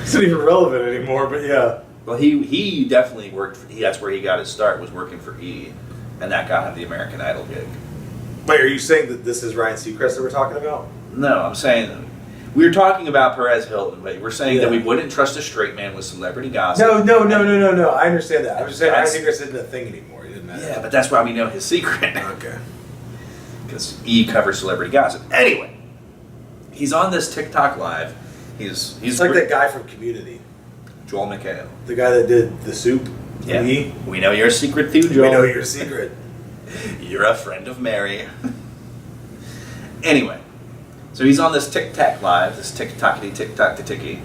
It's not even relevant anymore, but yeah. Well, he definitely worked. That's where he got his start, was working for E, and that got him the American Idol gig. Wait, are you saying that this is Ryan Seacrest that we're talking about? No, I'm saying we were talking about Perez Hilton, but we're saying that Yeah. we wouldn't trust a straight man with celebrity gossip. No. I understand that. I was just saying Ryan Seacrest isn't a thing anymore. He didn't matter. Yeah, but that's why we know his secret. Okay. Because E covers celebrity gossip. Anyway, he's on this TikTok live. He's like that guy from Community. Joel McHale. The guy that did the soup. Yeah. Me. We know your secret too, Joel. We know your secret. You're a friend of Mary. Anyway, so he's on this TikTok live, this TikTok-y, TikTok-ticky.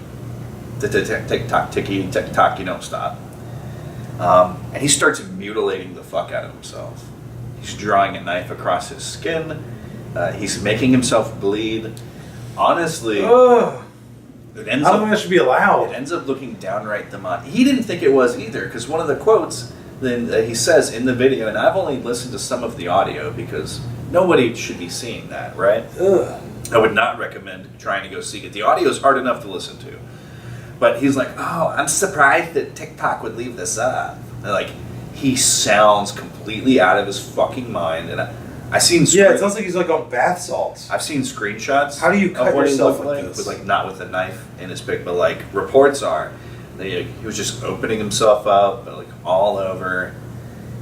TikTok-ticky, TikTok, you don't stop. And he starts mutilating the fuck out of himself. He's drawing a knife across his skin. He's making himself bleed. Honestly, Ugh. it ends I don't up think that should be allowed. it ends up looking downright demonic. He didn't think it was either, because one of the quotes that he says in the video, and I've only listened to some of the audio because nobody should be seeing that, right? Ugh. I would not recommend trying to go see it. The audio is hard enough to listen to. But he's like, oh, I'm surprised that TikTok would leave this up. And like, he sounds completely out of his fucking mind. And I've seen Yeah, it sounds like he's like on bath salts. I've seen screenshots. How do you cut of what yourself he looked like like, this? with like not with a knife in his pic, but like reports are, he was just opening himself up, like all over,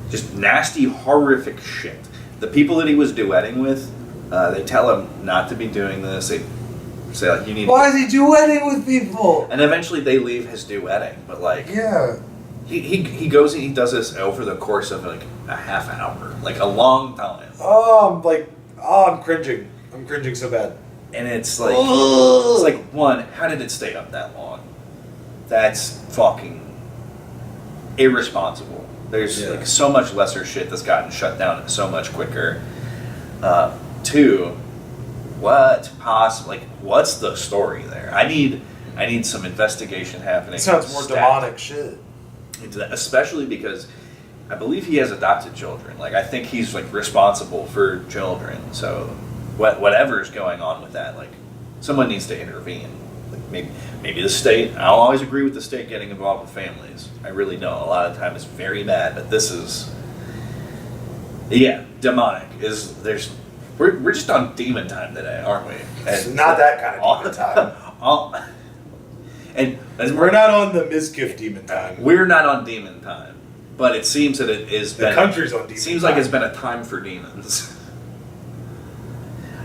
just nasty, horrific shit. The people that he was duetting with, they tell him not to be doing this. They say like, you need. Why is he duetting with people? And eventually they leave his duetting, but like Yeah. he goes and he does this over the course of like a half hour, like a long time, I'm cringing. I'm cringing so bad. and it's like one, how did it stay up that long? That's fucking irresponsible. There's Yeah. like so much lesser shit that's gotten shut down so much quicker. Two, what's the story there? I need some investigation happening. It sounds more Stat- demonic shit. into that, especially because I believe he has adopted children. Like, I think he's like responsible for children. So whatever's going on with that, like, someone needs to intervene. Like maybe the state. I don't always agree with the state getting involved with families. I really don't. A lot of the time it's very bad, but this is demonic. We're just on demon time today, aren't we? It's not that kind of demon time. And as We're not on the Mizkif demon time. we're not on demon time, but it seems that it is. The country's on demon Seems time. like it's been a time for demons.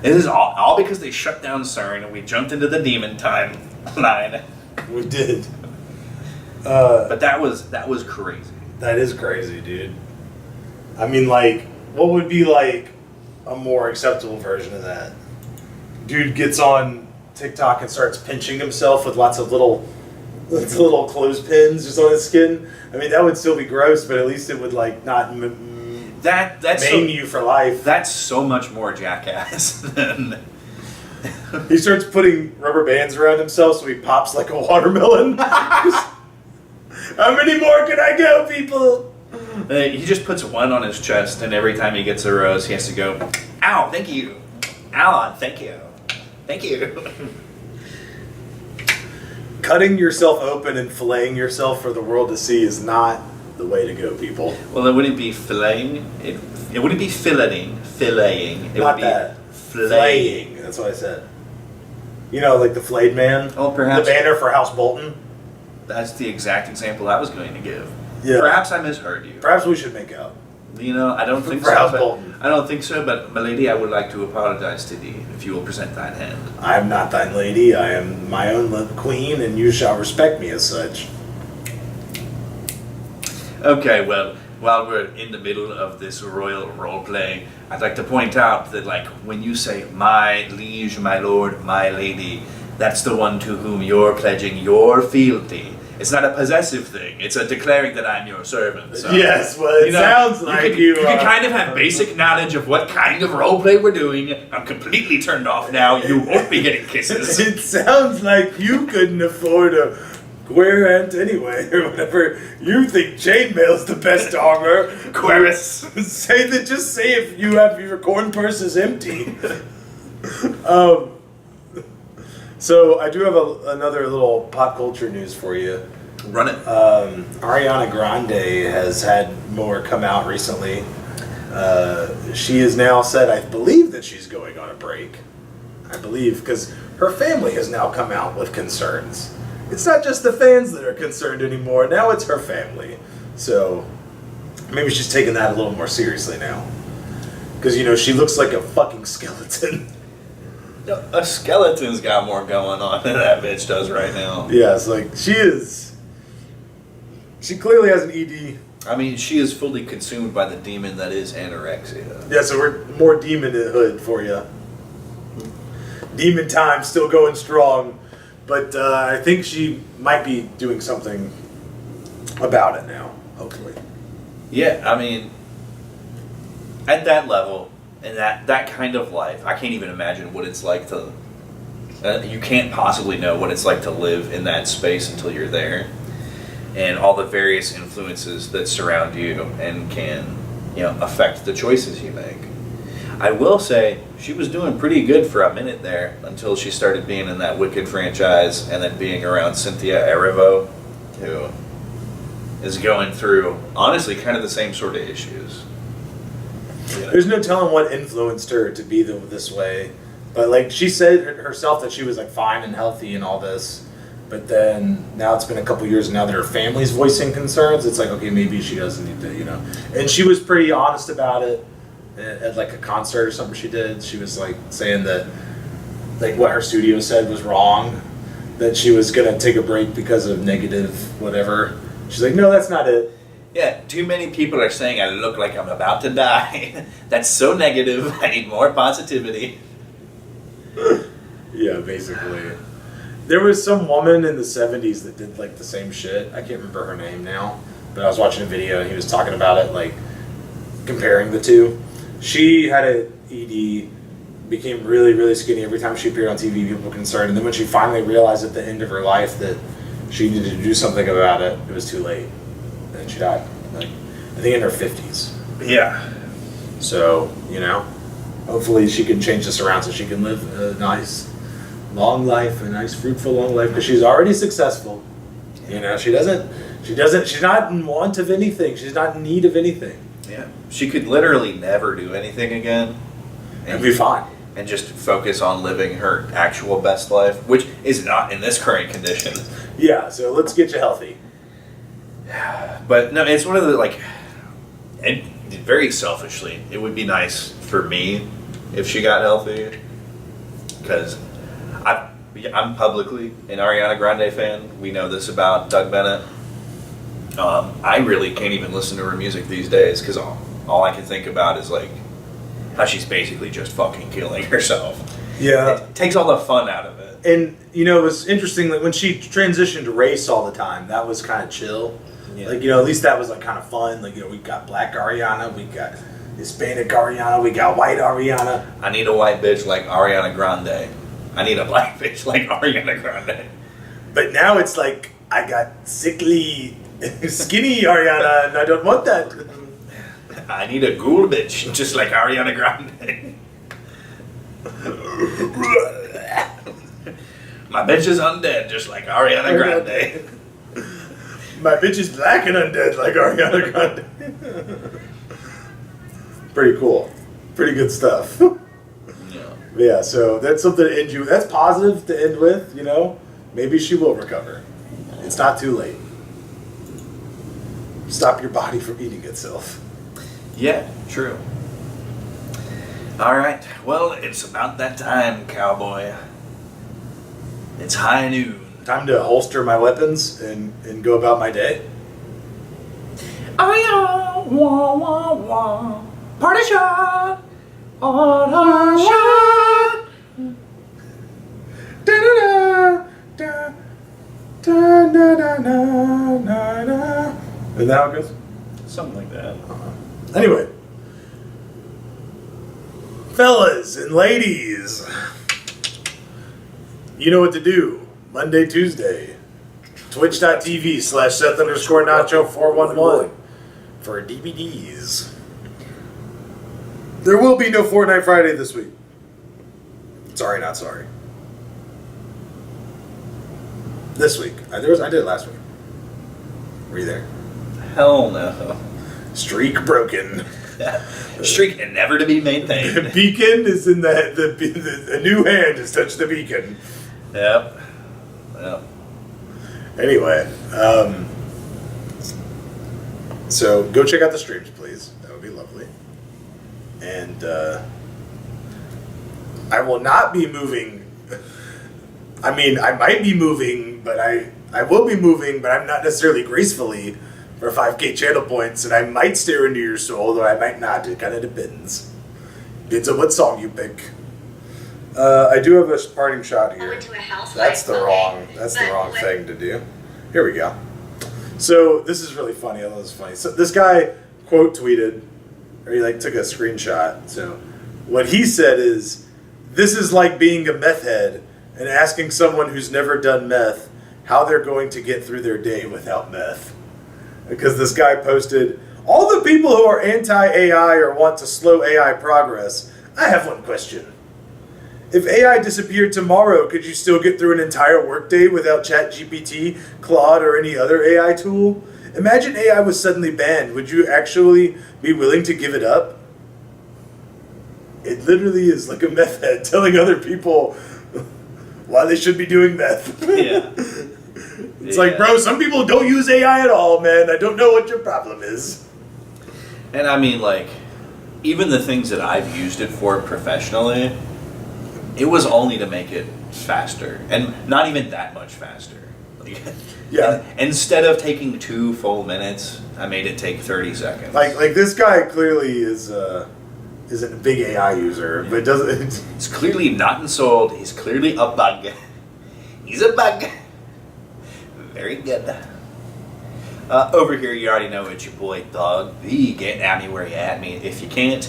It is all because they shut down CERN and we jumped into the demon time line. We did. But that was crazy. That is crazy, dude. I mean, like, what would be like a more acceptable version of that? Dude gets on TikTok and starts pinching himself with lots of little clothespins just on his skin. I mean, that would still be gross, but at least it would like not That's maim you for life. That's so much more jackass than. He starts putting rubber bands around himself so he pops like a watermelon. How many more can I go, people? He just puts one on his chest, and every time he gets a rose, he has to go, "Ow, thank you, ow, thank you, thank you." Cutting yourself open and filleting yourself for the world to see is not the way to go, people. Well, it wouldn't be filleting. It wouldn't be filleting. It Not would be that. Flaying. That's what I said. You know, like the flayed man. Oh, perhaps The banner for House Bolton. that's the exact example I was going to give. Yeah. Perhaps I misheard you. Perhaps we should make out. You know, I don't think For so. House But Bolton. I don't think so. But my lady, I would like to apologize to thee if you will present thine hand. I am not thine lady. I am my own queen, and you shall respect me as such. Okay, well, while we're in the middle of this royal role play, I'd like to point out that, like, when you say "my liege, my lord, my lady," that's the one to whom you're pledging your fealty. It's not a possessive thing. It's a declaring that I'm your servant. So, Yes, well, it sounds like you you can are- kind of have basic knowledge of what kind of role play we're doing. I'm completely turned off now. You won't be getting kisses. It sounds like you couldn't afford a square ant anyway, or whatever. You think chainmail's the best armor. Querus. Just say if you have your corn purse is empty. So I do have another little pop culture news for you. Run it. Ariana Grande has had more come out recently. She has now said, I believe that she's going on a break. I believe, because her family has now come out with concerns. It's not just the fans that are concerned anymore. Now it's her family. So maybe she's taking that a little more seriously now. Because, you know, she looks like a fucking skeleton. A skeleton's got more going on than that bitch does right now. Yeah, it's like, she clearly has an ED. I mean, she is fully consumed by the demon that is anorexia. Yeah, so we're more demon hood for you. Demon time still going strong, but I think she might be doing something about it now, hopefully. Yeah, I mean, at that level, and that kind of life, I can't even imagine what it's like to... you can't possibly know what it's like to live in that space until you're there. And all the various influences that surround you and can, you know, affect the choices you make. I will say, she was doing pretty good for a minute there until she started being in that Wicked franchise and then being around Cynthia Erivo, who is going through, honestly, kind of the same sort of issues. You know? There's no telling what influenced her to be this way. But, like, she said herself that she was, like, fine and healthy and all this. But then, now it's been a couple years now that her family's voicing concerns. It's like, okay, maybe she doesn't need to, you know. And she was pretty honest about it at like, a concert or something she did. She was, like, saying that, like, what her studio said was wrong. That she was going to take a break because of negative whatever. She's like, no, that's not it. Yeah, too many people are saying I look like I'm about to die. That's so negative. I need more positivity. Yeah, basically. There was some woman in the 70s that did like the same shit. I can't remember her name now, but I was watching a video and he was talking about it, like comparing the two. She had an ED, became really, really skinny every time she appeared on TV. People were concerned, and then when she finally realized at the end of her life that she needed to do something about it, it was too late, and she died. Like, I think in her 50s. Yeah. So, you know, hopefully she can change this around so she can live a nice long life, a nice fruitful long life, because she's already successful. You know, she's not in want of anything. She's not in need of anything. Yeah. She could literally never do anything again. And be fine. And just focus on living her actual best life, which is not in this current condition. Yeah, so let's get you healthy. But no, it's one of the, like, and very selfishly, it would be nice for me if she got healthy, because I'm publicly an Ariana Grande fan. We know this about Doug Bennett. I really can't even listen to her music these days because all I can think about is like how she's basically just fucking killing herself. Yeah. It takes all the fun out of it. And, you know, it was interesting that when she transitioned to race all the time, that was kind of chill. Yeah. Like, you know, at least that was, like, kind of fun. Like, you know, we got black Ariana, we got Hispanic Ariana, we got white Ariana. I need a white bitch like Ariana Grande. I need a black bitch like Ariana Grande. But now it's like, I got sickly, skinny Ariana, and I don't want that. I need a ghoul bitch just like Ariana Grande. My bitch is undead just like Ariana Grande. My bitch is black and undead like Ariana Grande. Pretty cool. Pretty good stuff. Yeah. Yeah, so that's something to end you. That's positive to end with, you know. Maybe she will recover. It's not too late. Stop your body from eating itself. Yeah, true. All right. Well, it's about that time, cowboy. It's high noon. Time to holster my weapons and go about my day. Oh, yeah. Wah, wah, wah. Party shot. Party shot. Da-da-da, da, da-da-da-da-da-da. Isn't that how it goes? Something like that. Anyway. Fellas and ladies. You know what to do. Monday, Tuesday. Twitch.tv/Seth_Nacho411 for DVDs. There will be no Fortnite Friday this week. Sorry, not sorry. This week. I did it last week. Were you there? Hell no. Streak broken. Streak never to be maintained. The beacon is in the new hand has touched the beacon. Yep. Yep. Anyway, so go check out the streams, please. That would be lovely. And I will not be moving. I mean, I might be moving, but I will be moving, but I'm not necessarily gracefully for 5K channel points, and I might stare into your soul, though I might not. It kind of depends. Depends on what song you pick. I do have a parting shot here. That's the wrong thing to do. Here we go. So this is really funny. I thought it was funny. So this guy quote tweeted, or he took a screenshot. So what he said is, "This is like being a meth head and asking someone who's never done meth how they're going to get through their day without meth." Because this guy posted, "All the people who are anti-AI or want to slow AI progress, I have one question. If AI disappeared tomorrow, could you still get through an entire workday without ChatGPT, Claude, or any other AI tool? Imagine AI was suddenly banned. Would you actually be willing to give it up?" It literally is like a meth head telling other people why they should be doing meth. Yeah. It's like, bro, some people don't use AI at all, man. I don't know what your problem is. And I mean, even the things that I've used it for professionally, it was only to make it faster, and not even that much faster. Yeah. Instead of taking 2 full minutes, I made it take 30 seconds. Like this guy clearly is a big AI user, but doesn't. He's clearly not ensouled. He's clearly a bug. He's a bug. Very good. Over here, you already know it's your boy Doug. Get at me where you at me. If you can't,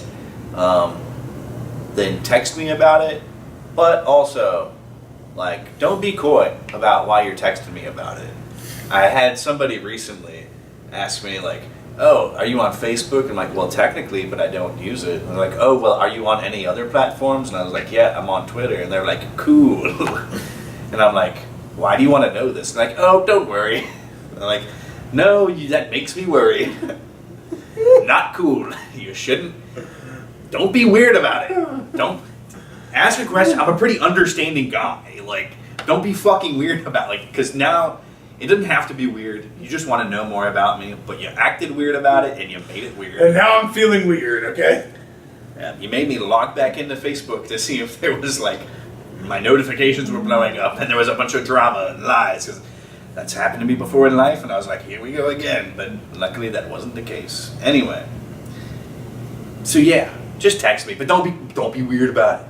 then text me about it. But also, don't be coy about why you're texting me about it. I had somebody recently ask me, "Oh, are you on Facebook?" I'm like, "Well, technically, but I don't use it." And they're like, "Oh, well, are you on any other platforms?" And I was like, "Yeah, I'm on Twitter." And they're like, "Cool." And I'm like, "Why do you want to know this?" And like, "Oh, don't worry." And I'm like, "No, that makes me worry." Not cool. You shouldn't. Don't be weird about it. Don't ask a question. I'm a pretty understanding guy. Don't be fucking weird about because now it doesn't have to be weird. You just want to know more about me, but you acted weird about it and you made it weird. And now I'm feeling weird. Okay. Yeah, you made me log back into Facebook to see if there was my notifications were blowing up and there was a bunch of drama and lies, because that's happened to me before in life, and I was like, here we go again. But luckily that wasn't the case. Anyway, so yeah, just text me, but don't be weird about it.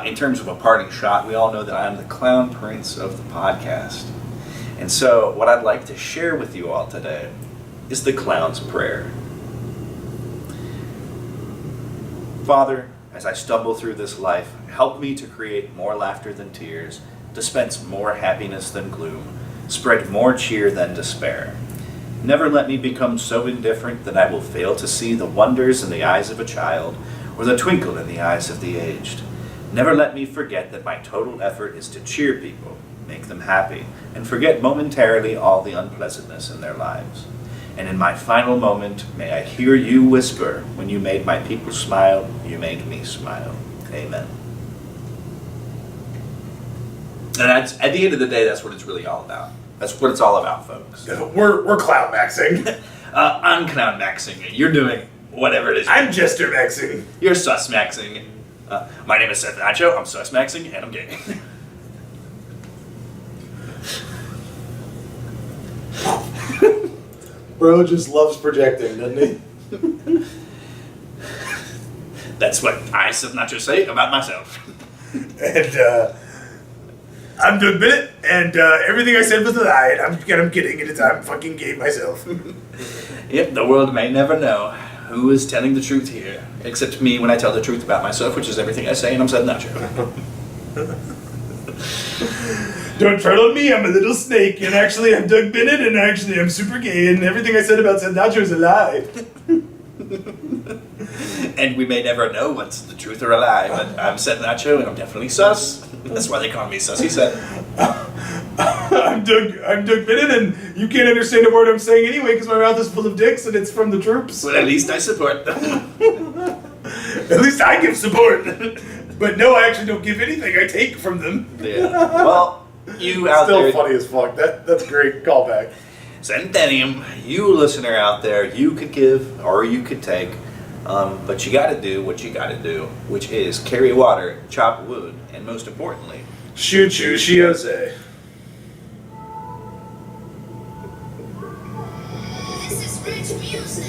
In terms of a parting shot, we all know that I am the clown prince of the podcast. And so what I'd like to share with you all today is the clown's prayer. Father, as I stumble through this life, help me to create more laughter than tears, dispense more happiness than gloom, spread more cheer than despair. Never let me become so indifferent that I will fail to see the wonders in the eyes of a child, or the twinkle in the eyes of the aged. Never let me forget that my total effort is to cheer people, make them happy, and forget momentarily all the unpleasantness in their lives. And in my final moment, may I hear you whisper, when you made my people smile, you made me smile. Amen. And that's, at the end of the day, that's what it's really all about. That's what it's all about, folks. We're cloud maxing. I'm clown maxing. You're doing whatever it is. I'm jester maxing. You're sus maxing. My name is Seth Nacho. I'm sus maxing, and I'm gay. Bro just loves projecting, doesn't he? That's what I, Seth Nacho, say about myself. And I'm Doug Bennett, and everything I said was a lie, and I'm kidding, and I'm fucking gay myself. Yep, the world may never know who is telling the truth here, except me when I tell the truth about myself, which is everything I say, and I'm Seth Nacho. Don't tread on me, I'm a little snake, and actually I'm Doug Bennett, and actually I'm super gay, and everything I said about Seth Nacho is a lie. And we may never know what's the truth or a lie, but I'm Seth Nacho, and I'm definitely sus. That's why they call me Sussy Seth. I'm Doug Bennett, and you can't understand a word I'm saying anyway because my mouth is full of dicks and it's from the troops. Well, at least I support them. At least I give support. But no, I actually don't give anything. I take from them. Yeah. Well, you out Still there. funny as fuck. That's a great callback. Centennium. You listener out there, you could give or you could take, but you got to do what you got to do, which is carry water, chop wood, and most importantly, Choo choo shiose. This is rich music.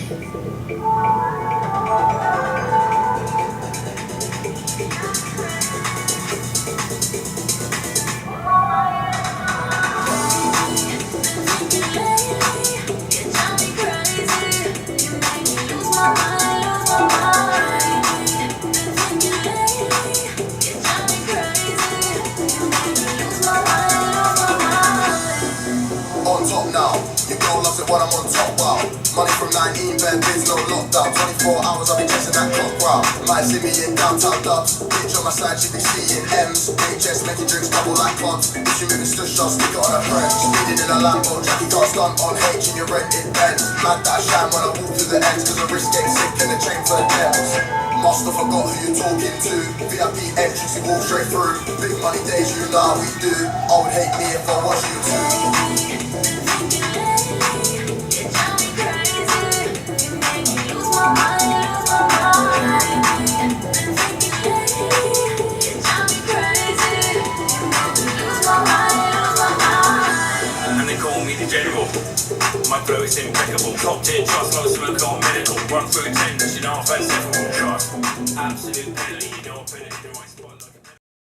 On top now, your girl loves it when I'm on top, wow. Money from 19, bad biz, no lockdown. 24 hours, I'll be chasing that clock, wow. Might see me in downtown dubs. Bitch on my side, she be seeing M's. HS making drinks double like pods. If you moving stush, I'll stick it on her friend. Speeding in a Lambo, Jackie got stunt on H in your rented Benz. Mad that shine when I walk through the ends, cause the wrist getting sick and the chain for the gems. Must have forgot who you're talking to. VIP entrance, you walk straight through. Big money days, you know how we do. I would hate me if I was you too. And they call me the general. My flow is impeccable. Top tier trust, no smoke on medical. Run through 10, you know I've had several shots. Absolute penalty, you know I've been in the right spot.